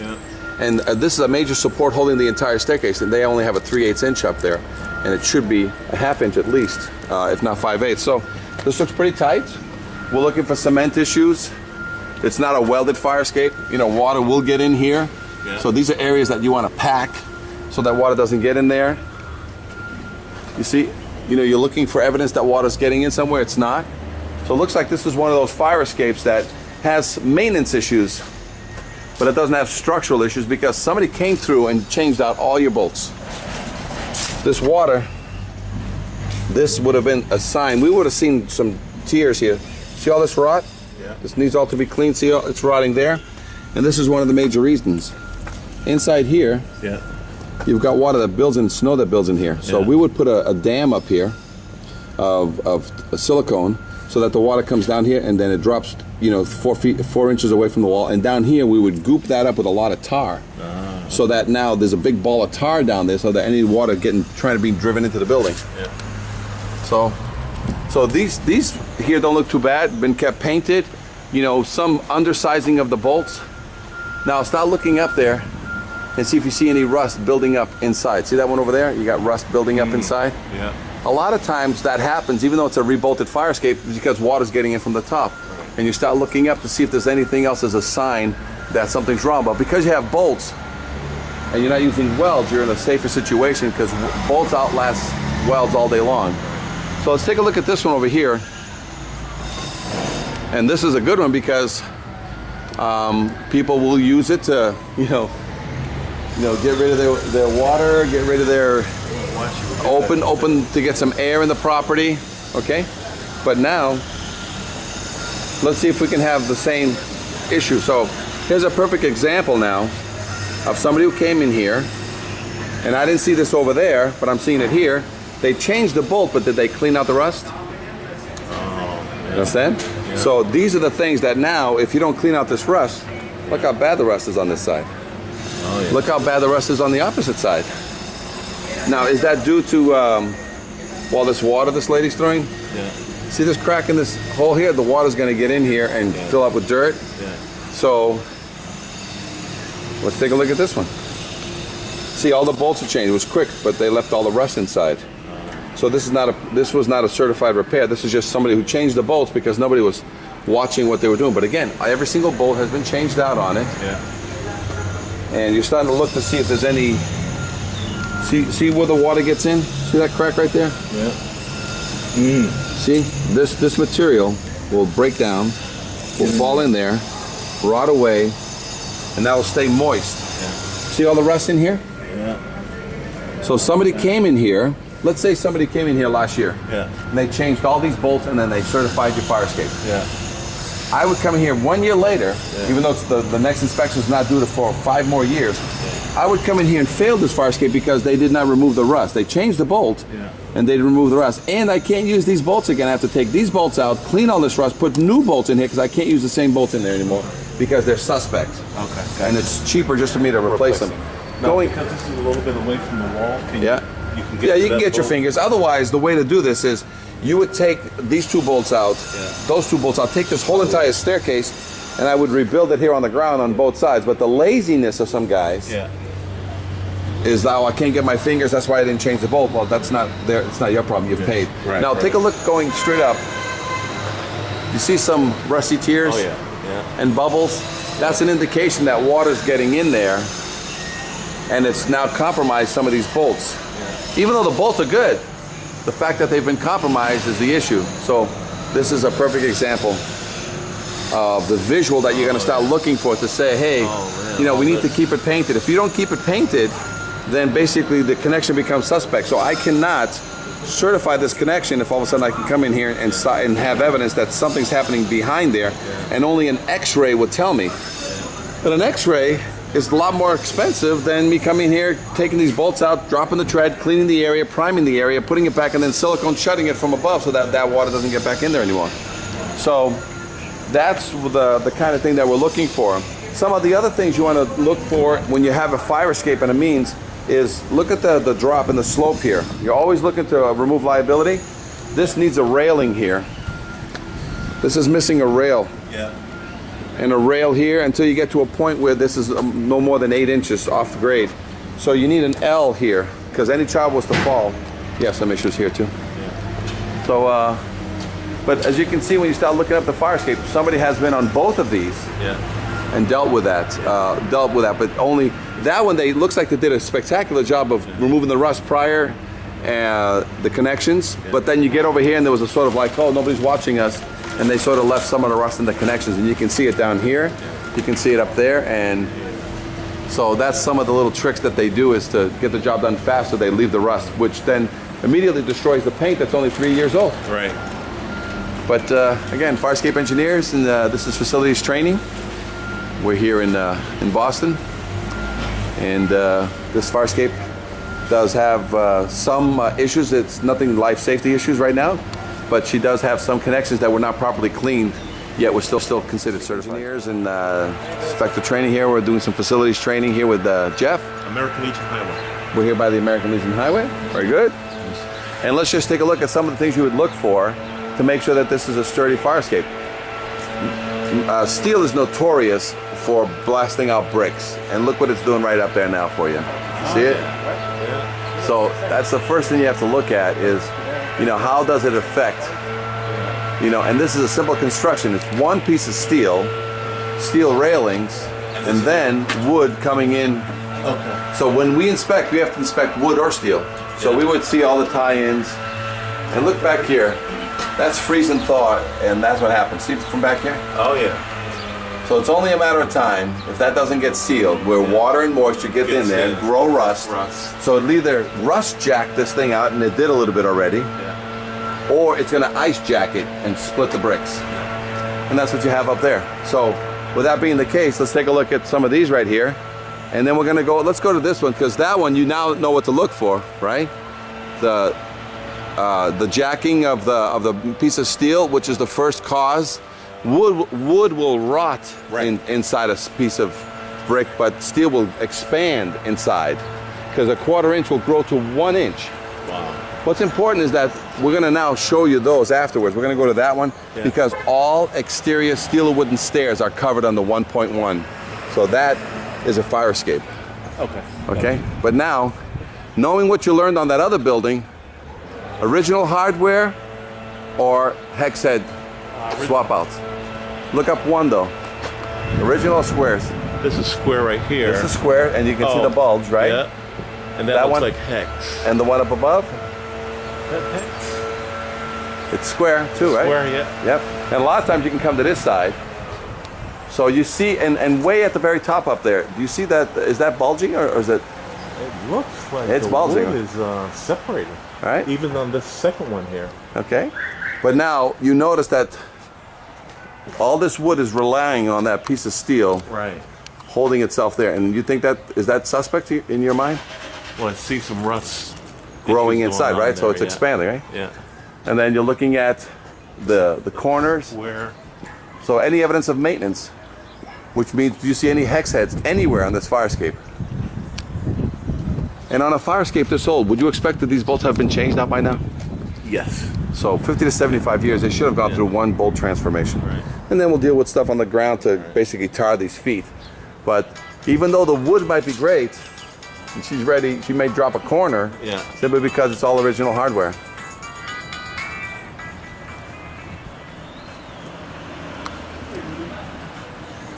And this is a major support holding the entire staircase, and they only have a 3/8 inch up there, and it should be a 1/2 inch at least, if not 5/8. So this looks pretty tight. We're looking for cement issues. It's not a welded fire escape. You know, water will get in here. So these are areas that you want to pack so that water doesn't get in there. You see, you know, you're looking for evidence that water's getting in somewhere. It's not. So it looks like this is one of those fire escapes that has maintenance issues, but it doesn't have structural issues because somebody came through and changed out all your bolts. This water, this would have been a sign. We would have seen some tears here. See all this rot? This needs all to be cleaned. See, it's rotting there. And this is one of the major reasons. Inside here, you've got water that builds in, snow that builds in here. So we would put a dam up here of silicone so that the water comes down here and then it drops, you know, 4 inches away from the wall. And down here we would goop that up with a lot of tar, so that now there's a big ball of tar down there, so that any water trying to be driven into the building. So these here don't look too bad. Been kept painted. You know, some undersizing of the bolts. Now start looking up there and see if you see any rust building up inside. See that one over there? You got rust building up inside? A lot of times that happens, even though it's a rebolted fire escape, because water's getting in from the top. And you start looking up to see if there's anything else as a sign that something's wrong. But because you have bolts and you're not using welds, you're in a safer situation because bolts outlast welds all day long. So let's take a look at this one over here. And this is a good one because people will use it to, you know, get rid of their water, get rid of their open to get some air in the property. Okay, but now let's see if we can have the same issue. So here's a perfect example now of somebody who came in here, and I didn't see this over there, but I'm seeing it here. They changed the bolt, but did they clean out the rust? You understand? So these are the things that now, if you don't clean out this rust, look how bad the rust is on this side. Look how bad the rust is on the opposite side. Now, is that due to all this water this lady's throwing? See this crack in this hole here? The water's going to get in here and fill up with dirt. So let's take a look at this one. See, all the bolts are changed. It was quick, but they left all the rust inside. So this was not a certified repair. This is just somebody who changed the bolts because nobody was watching what they were doing. But again, every single bolt has been changed out on it. And you're starting to look to see if there's any. See where the water gets in? See that crack right there? See, this material will break down, will fall in there, rot away, and that will stay moist. See all the rust in here? So somebody came in here. Let's say somebody came in here last year, and they changed all these bolts, and then they certified your fire escape. I would come in here 1 year later, even though it's the next inspection is not due for 5 more years. I would come in here and fail this fire escape because they did not remove the rust. They changed the bolt, Yeah. and they removed the rust. And I can't use these bolts again. I have to take these bolts out, clean all this rust, put new bolts in here because I can't use the same bolts in there anymore because they're suspect. Okay. And it's cheaper just for me to replace them. Now, because this is a little bit away from the wall, can Yeah. you can get Yeah, to you can that get your bolt? fingers. Otherwise, the way to do this is you would take these two bolts out, those two bolts out, take this whole entire staircase, and I would rebuild it here on the ground on both sides. But the laziness of some guys Yeah. is now I can't get my fingers, that's why I didn't change the bolt. Well, that's not there. It's not your problem. You've paid. Right, Now right. take a look going straight up. You see some rusty tears Oh yeah. Yeah. and bubbles? That's an indication that water's getting in there, and it's now compromised some of these bolts. Even though the bolts are good, the fact that they've been compromised is the issue. So this is a perfect example of the visual that you're going to start looking for to say, hey, you know, we need to keep it painted. If you don't keep it painted, then basically the connection becomes suspect. So I cannot certify this connection if all of a sudden I can come in here and have evidence that something's happening behind there, and only an X-ray would tell me. But an X-ray is a lot more expensive than me coming here, taking these bolts out, dropping the tread, cleaning the area, priming the area, putting it back, and then silicone shutting it from above so that that water doesn't get back in there anymore. So that's the kind of thing that we're looking for. Some of the other things you want to look for when you have a fire escape and a means is look at the drop and the slope here. You're always looking to remove liability. This needs a railing here. This is missing a rail. Yeah. And a rail here until you get to a point where this is no more than 8 inches off the grade. So you need an L here because any child was to fall. Yeah, some issues here too. Yeah. So, but as you can see when you start looking up the fire escape, somebody has been on both of these Yeah. and dealt with that. But only that one, they looks like they did a spectacular job of removing the rust prior, the connections. But then you get over here and there was a sort of like, oh, nobody's watching us. And they sort of left some of the rust in the connections, and you can see it down here, you can see it up there, and so that's some of the little tricks that they do is to get the job done faster. They leave the rust, which then immediately destroys the paint that's only 3 years old. Right. But again, fire escape engineers, and this is facilities training. We're here in Boston, and this fire escape does have some issues. It's nothing life safety issues right now. But she does have some connections that were not properly cleaned, yet we're still considered certified. Engineers and inspector training here. We're doing some facilities training here with Jeff. American Legion Highway. We're here by the American Legion Highway. Very good. And let's just take a look at some of the things you would look for to make sure that this is a sturdy fire escape. Steel is notorious for blasting out bricks, and look what it's doing right up there now for you. See it? Yeah. So that's the first thing you have to look at is, you know, how does it affect, you know, and this is a simple construction. It's one piece of steel railings, and then wood coming in. Okay. So when we inspect, we have to inspect wood or steel. So we would see all the tie-ins. And look back here. That's freeze and thaw, and that's what happens. See from back here? Oh yeah. So it's only a matter of time if that doesn't get sealed, where water and moisture get in there and grow rust. So it'll either rust jack this thing out, and it did a little bit already, or it's going to ice jack it and split the bricks. And that's what you have up there. So with that being the case, let's take a look at some of these right here. And then we're going to go, let's go to this one, because that one you now know what to look for, right? The jacking of the piece of steel, which is the first cause. Wood will rot inside a piece of brick, but steel will expand inside because a 1/4 inch will grow to 1 inch. Wow. What's important is that we're going to now show you those afterwards. We're going to go to that one because all exterior steel or wooden stairs are covered on the 1.1. So that is a fire escape. Okay. Okay? But now, knowing what you learned on that other building, original hardware or hex head swap outs. Look up one though. Original squares. This is square right here. This is square, and you can see the bulge, right? Yeah. And that looks one, like hex. And the one up above? Is that hex? It's square too, right? Square, yeah. Yep. And a lot of times you can come to this side. So you see, and way at the very top up there, do you see that? Is that bulging or is it? It looks like It's the bulging. wood is separated. Right. Even on this second one here. Okay. But now you notice that all this wood is relying on that piece of steel Right. holding itself there. And you think is that suspect in your mind? Well, I see some rust Growing issues inside, going on right? So there, it's yeah. expanding, right? Yeah. And then you're looking at the corners. Where? So any evidence of maintenance, which means do you see any hex heads anywhere on this fire escape? And on a fire escape this old, would you expect that these bolts have been changed out by now? Yes. So 50 to 75 years, they should have gone through one bolt transformation. Right. And then we'll deal with stuff on the ground to basically tar these feet. But even though the wood might be great, and she's ready, she may drop a corner Yeah. simply because it's all original hardware.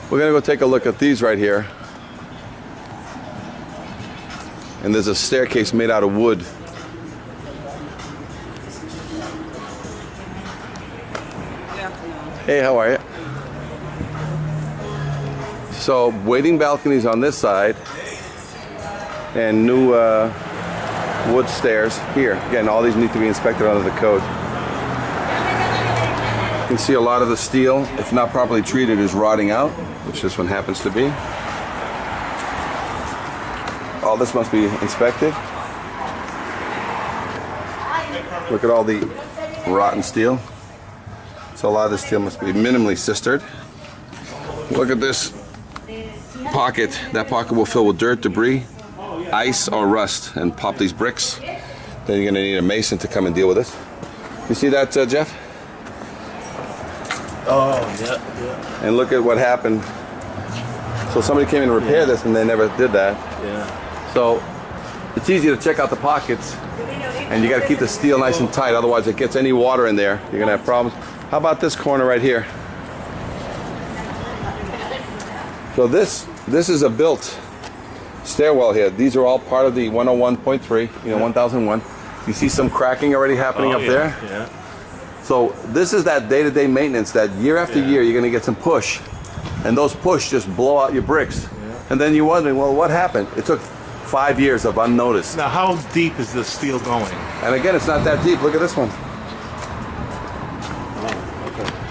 We're gonna go take a look at these right here. And there's a staircase made out of wood. Hey, how are you? So, waiting balconies on this side, and new wood stairs here. Again, all these need to be inspected under the code. You can see a lot of the steel, if not properly treated, is rotting out, which this one happens to be. All this must be inspected. Look at all the rotten steel. So a lot of this steel must be minimally sistered. Look at this pocket. That pocket will fill with dirt, debris, ice, or rust, and pop these bricks. Then you're gonna need a mason to come and deal with this. You see that, Jeff? Oh, yeah. And look at what happened. So somebody came in to repair this and they never did that. Yeah. So it's easy to check out the pockets, and you got to keep the steel nice and tight, otherwise it gets any water in there, you're gonna have problems. How about this corner right here? So this is a built stairwell here. These are all part of the 101.3, 1001. You see some cracking already happening up there? Yeah. So this is that day-to-day maintenance that year after year you're gonna get some push, and those push just blow out your bricks. And then you're wondering, well, what happened? It took 5 years of unnoticed. Now, how deep is this steel going? And again, it's not that deep. Look at this one.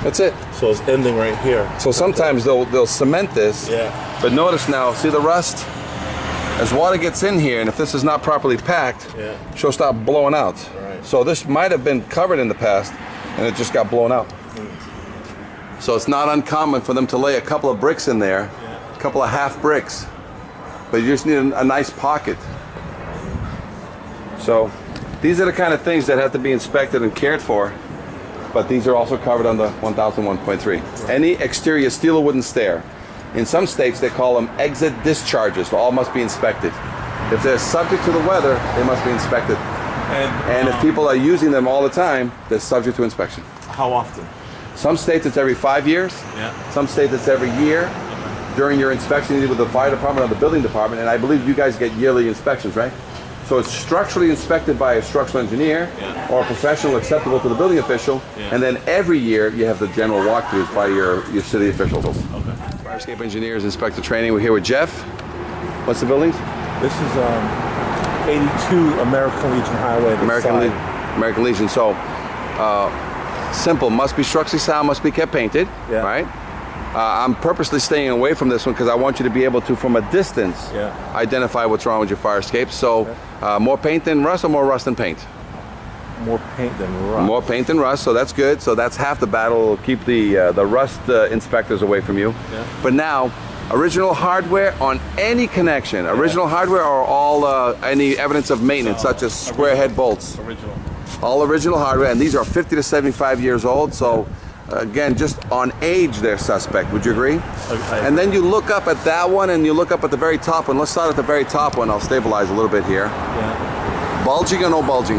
That's it. So it's ending right here. So sometimes they'll cement this. Yeah. But notice now, see the rust? As water gets in here, and if this is not properly packed, she'll stop blowing out. Right. So this might have been covered in the past, and it just got blown out. So it's not uncommon for them to lay a couple of bricks in there, a couple of half bricks, but you just need a nice pocket. So these are the kind of things that have to be inspected and cared for, but these are also covered under 1001.3. Right. Any exterior steel or wooden stair. In some states they call them exit discharges, all must be inspected. If they're subject to the weather, they must be inspected. And if people are using them all the time, they're subject to inspection. How often? Some states it's every 5 years. Yeah. Some states it's every year. During your inspection, either with the fire department or the building department, and I believe you guys get yearly inspections, right? So it's structurally inspected by a structural engineer or a professional acceptable to the building official, and then every year you have the general walkthroughs by your city officials. Okay. Fire escape engineers, inspector training. We're here with Jeff. What's the buildings? This is 82 American Legion Highway. American Legion. So simple, must be structurally sound, must be kept painted, right? I'm purposely staying away from this one because I want you to be able to, from a distance, identify what's wrong with your fire escape. So more paint than rust or more rust than paint? More paint than rust. More paint than rust, so that's good. So that's half the battle. It'll keep the rust inspectors away from you. But now, original hardware on any connection, original hardware or all any evidence of maintenance, such as square head bolts. Original. All original hardware, and these are 50 to 75 years old, so again, just on age they're suspect. Would you agree? Okay. And then you look up at that one and you look up at the very top one. Let's start at the very top one. I'll stabilize a little bit here. Yeah. Bulging or no bulging?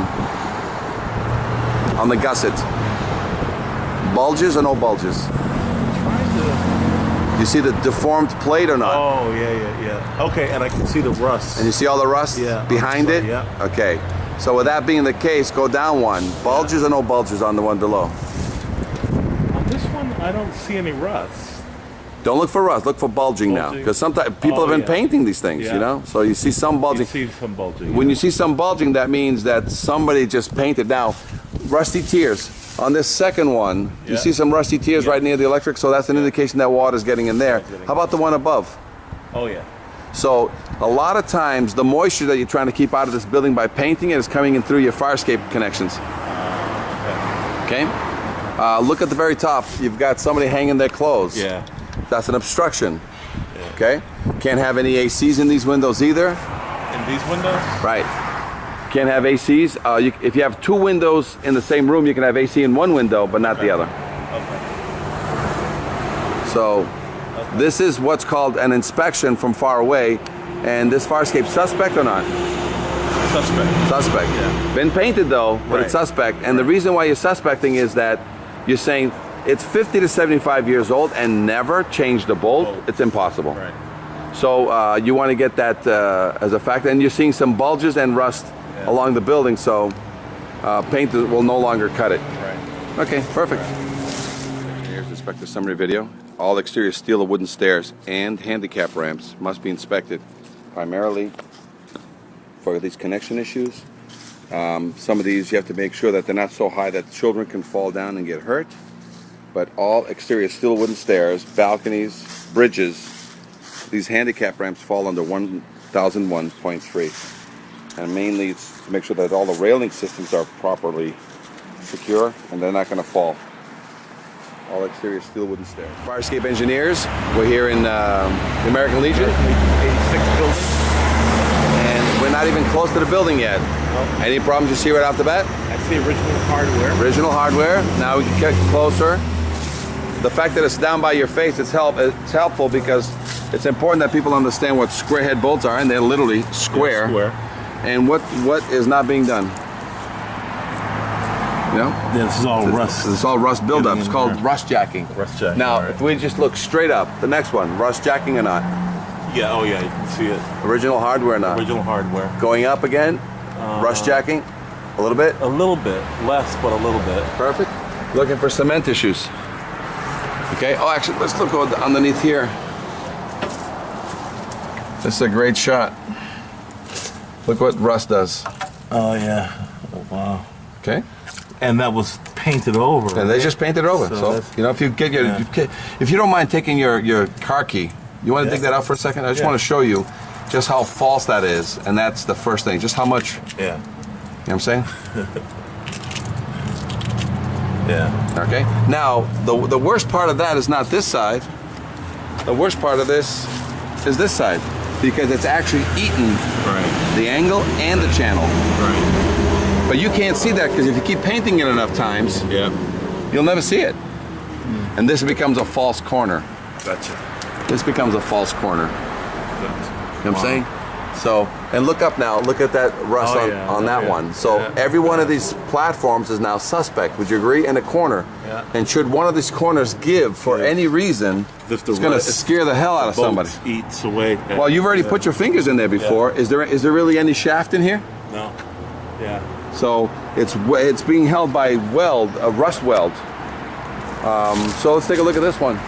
On the gusset. Bulges or no bulges? You see the deformed plate or not? Oh, yeah. Okay, and I can see the rust. And you see all the rust behind it? Yeah. Okay. So with that being the case, go down one. Bulges or no bulges on the one below? On this one, I don't see any rust. Don't look for rust, look for bulging now. Because sometimes people have been painting these things, you know? So you see some bulging. You see some bulging. When you see some bulging, that means that somebody just painted. Now, rusty tears. On this second one, you see some rusty tears right near the electric, so that's an indication that water's getting in there. How about the one above? Oh yeah. So a lot of times the moisture that you're trying to keep out of this building by painting it is coming in through your fire escape connections. Okay? Look at the very top. You've got somebody hanging their clothes. Yeah. That's an obstruction. Okay? Can't have any ACs in these windows either. In these windows? Right. Can't have ACs. If you have two windows in the same room, you can have AC in one window, but not the other. Okay. So this is what's called an inspection from far away. And this fire escape suspect or not? Suspect. Suspect. Yeah. Been painted though, but Right. it's suspect. And the reason why you're suspecting is that you're saying it's 50 to 75 years old and never changed the bolt. It's impossible. Right. So you want to get that as a fact. And you're seeing some bulges and rust along the building, so paint will no longer cut it. Right. Okay, perfect. Here's the inspector summary video. All exterior steel or wooden stairs and handicap ramps must be inspected primarily for these connection issues. Some of these you have to make sure that they're not so high that children can fall down and get hurt. But all exterior steel wooden stairs, balconies, bridges, these handicap ramps fall under 1001.3. And mainly it's to make sure that all the railing systems are properly secure and they're not going to fall. All exterior steel wooden stairs. Fire escape engineers, we're here in the American Legion. 86 building. And we're not even close to the building yet. Nope. Any problems you see right off the bat? I see original hardware. Original hardware. Now we can get closer. The fact that it's down by your face, it's helpful because it's important that people understand what square head bolts are, and they're literally square. Square. And what is not being done. You know? Yeah, this is all rust. It's all rust buildup. It's called Yeah. rust jacking. Rust jacking, Now, all right. if we just look straight up, the next one, rust jacking or not? Yeah. Oh yeah. You can see it. Original hardware or not? Original hardware. Going up again, rust jacking, a little bit. A little bit less, but a little bit. Perfect. Looking for cement issues. Okay. Oh, actually, let's look underneath here. This is a great shot. Look what rust does. Oh yeah. Oh, wow. Okay. And that was painted over. And they just painted it over. So So, that's- you know, if you get your, if you don't mind taking your car key, you want to dig that out for a second? I just Yeah. want to show you just how false that is, and that's the first thing. Just how much. Yeah. You know what I'm saying? Yeah. Okay. Now, the worst part of that is not this side. The worst part of this is this side, because it's actually eaten Right. the angle and the channel. Right. But you can't see that because if you keep painting it enough times, Yeah. you'll never see it. And this becomes a false corner. Gotcha. This becomes a false corner. You know what I'm saying? So, and look up now. Look at that rust Oh, yeah. on that Yeah. one. So Yeah. every one of these platforms is now suspect. Would you agree? And a corner. Yeah. And should one of these corners give for any reason, If the it's going to rust- scare the hell out of somebody. Bolts eats away. Well, you've already put your fingers in there before. Is there really any shaft in here? No. Yeah. So it's being held by a rust weld. So let's take a look at this one.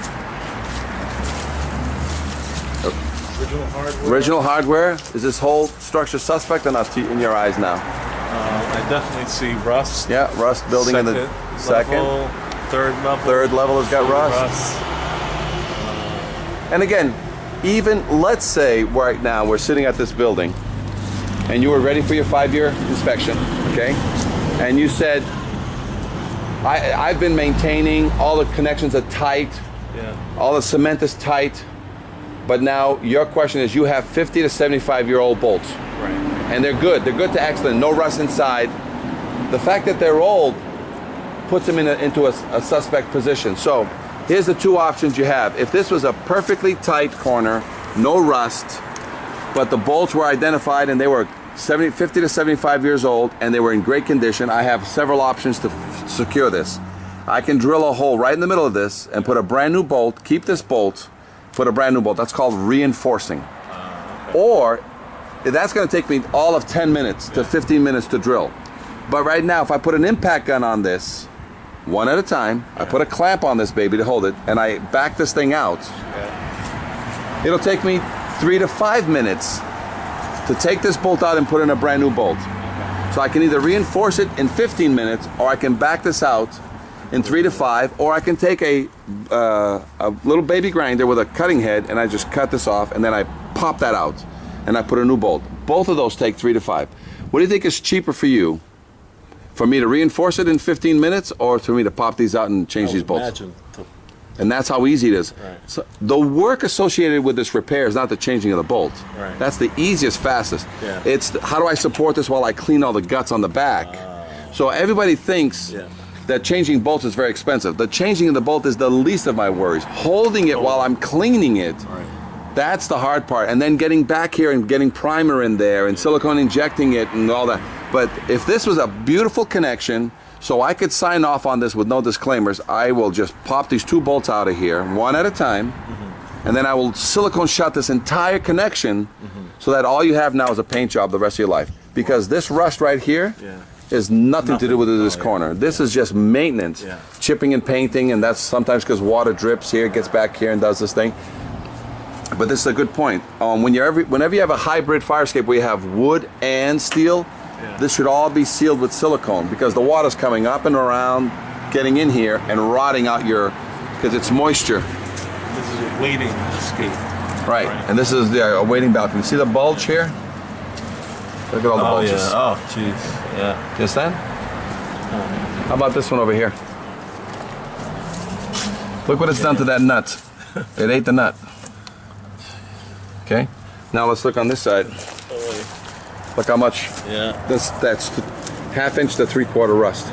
Original hardware. Original hardware. Is this whole structure suspect or not in your eyes now? I definitely see rust. Yeah, rust building in the second. Level, third level. Third level has got Still rust. And again, even let's say right now we're sitting at this building and you were ready for your 5-year inspection, okay? And you said, I've been maintaining, all the connections are tight, Yeah. all the cement is tight, but now your question is you have 50 to 75-year-old bolts. Right. And they're good to excellent, no rust inside. The fact that they're old puts them into a suspect position. So here's the two options you have. If this was a perfectly tight corner, no rust, but the bolts were identified and they were 50 to 75 years old and they were in great condition, I have several options to secure this. I can drill a hole right in the middle of this and put a brand new bolt, keep this bolt, put a brand new bolt. That's called reinforcing. Or that's going to take me all of 10 minutes to 15 minutes to drill. But right now, if I put an impact gun on this, one at a time, I put a clamp on this baby to hold it, and I back this thing out, it'll take me 3 to 5 minutes to take this bolt out and put in a brand new bolt. So I can either reinforce it in 15 minutes, or I can back this out in 3 to 5, or I can take a little baby grinder with a cutting head and I just cut this off and then I pop that out and I put a new bolt. Both of those take 3 to 5. What do you think is cheaper for you? For me to reinforce it in 15 minutes or for me to pop these out and change these bolts? And that's how easy it is. Right. So the work associated with this repair is not the changing of the bolt. Right. That's the easiest, fastest. Yeah. It's how do I support this while I clean all the guts on the back? So everybody thinks that changing bolts is very expensive. The changing of the bolt is the least of my worries. Holding it while I'm cleaning it, that's the hard part. And then getting back here and getting primer in there and silicone injecting it and all that. But if this was a beautiful connection, so I could sign off on this with no disclaimers, I will just pop these 2 bolts out of here, one at a time, and then I will silicone shut this entire connection so that all you have now is a paint job the rest of your life. Because this rust right here is nothing to do with this corner. This is just maintenance, chipping and painting, and that's sometimes because water drips here, gets back here and does this thing. But this is a good point. Whenever you have a hybrid fire escape where you have wood and steel, this should all be sealed with silicone because the water's coming up and around, getting in here and rotting out because it's moisture. This is a waiting escape. Right. And this is the waiting balcony. See the bulge here? Look at all the bulges. Yeah. Oh, jeez. Yeah. Just that? How about this one over here? Look what it's done to that nut. It ate the nut. Okay. Now let's look on this side. Look how much. Yeah. That's 1/2 inch to 3/4 rust.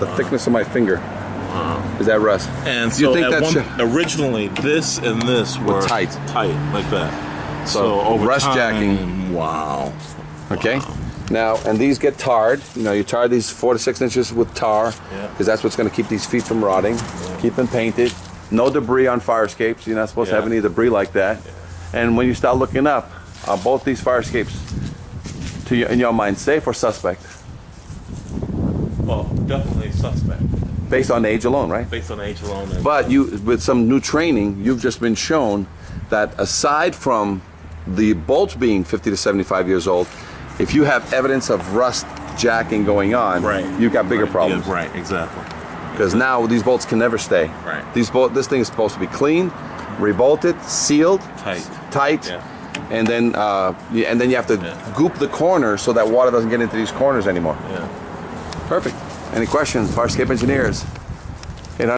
The thickness of my finger is that rust. And so you think originally this and this were tight like that. So over rust time, jacking. Wow. Okay. Now, and these get tarred. You know, you tar these 4 to 6 inches with tar because that's what's going to keep these feet from rotting. Keep them painted. No debris on fire escapes. You're not supposed to have any debris like that. And when you start looking up, are both these fire escapes, in your mind, safe or suspect? Well, definitely suspect. Based on age alone, right? Based on age alone. But with some new training, you've just been shown that aside from the bolts being 50 to 75 years old, if you have evidence of rust jacking going on, you've got bigger problems. Yeah, right, exactly. Because now these bolts can never stay. Right. This thing is supposed to be clean, rebolted, sealed, tight, and then you have to goop the corners so that water doesn't get into these corners anymore. Yeah. Perfect. Any questions, fire escape engineers?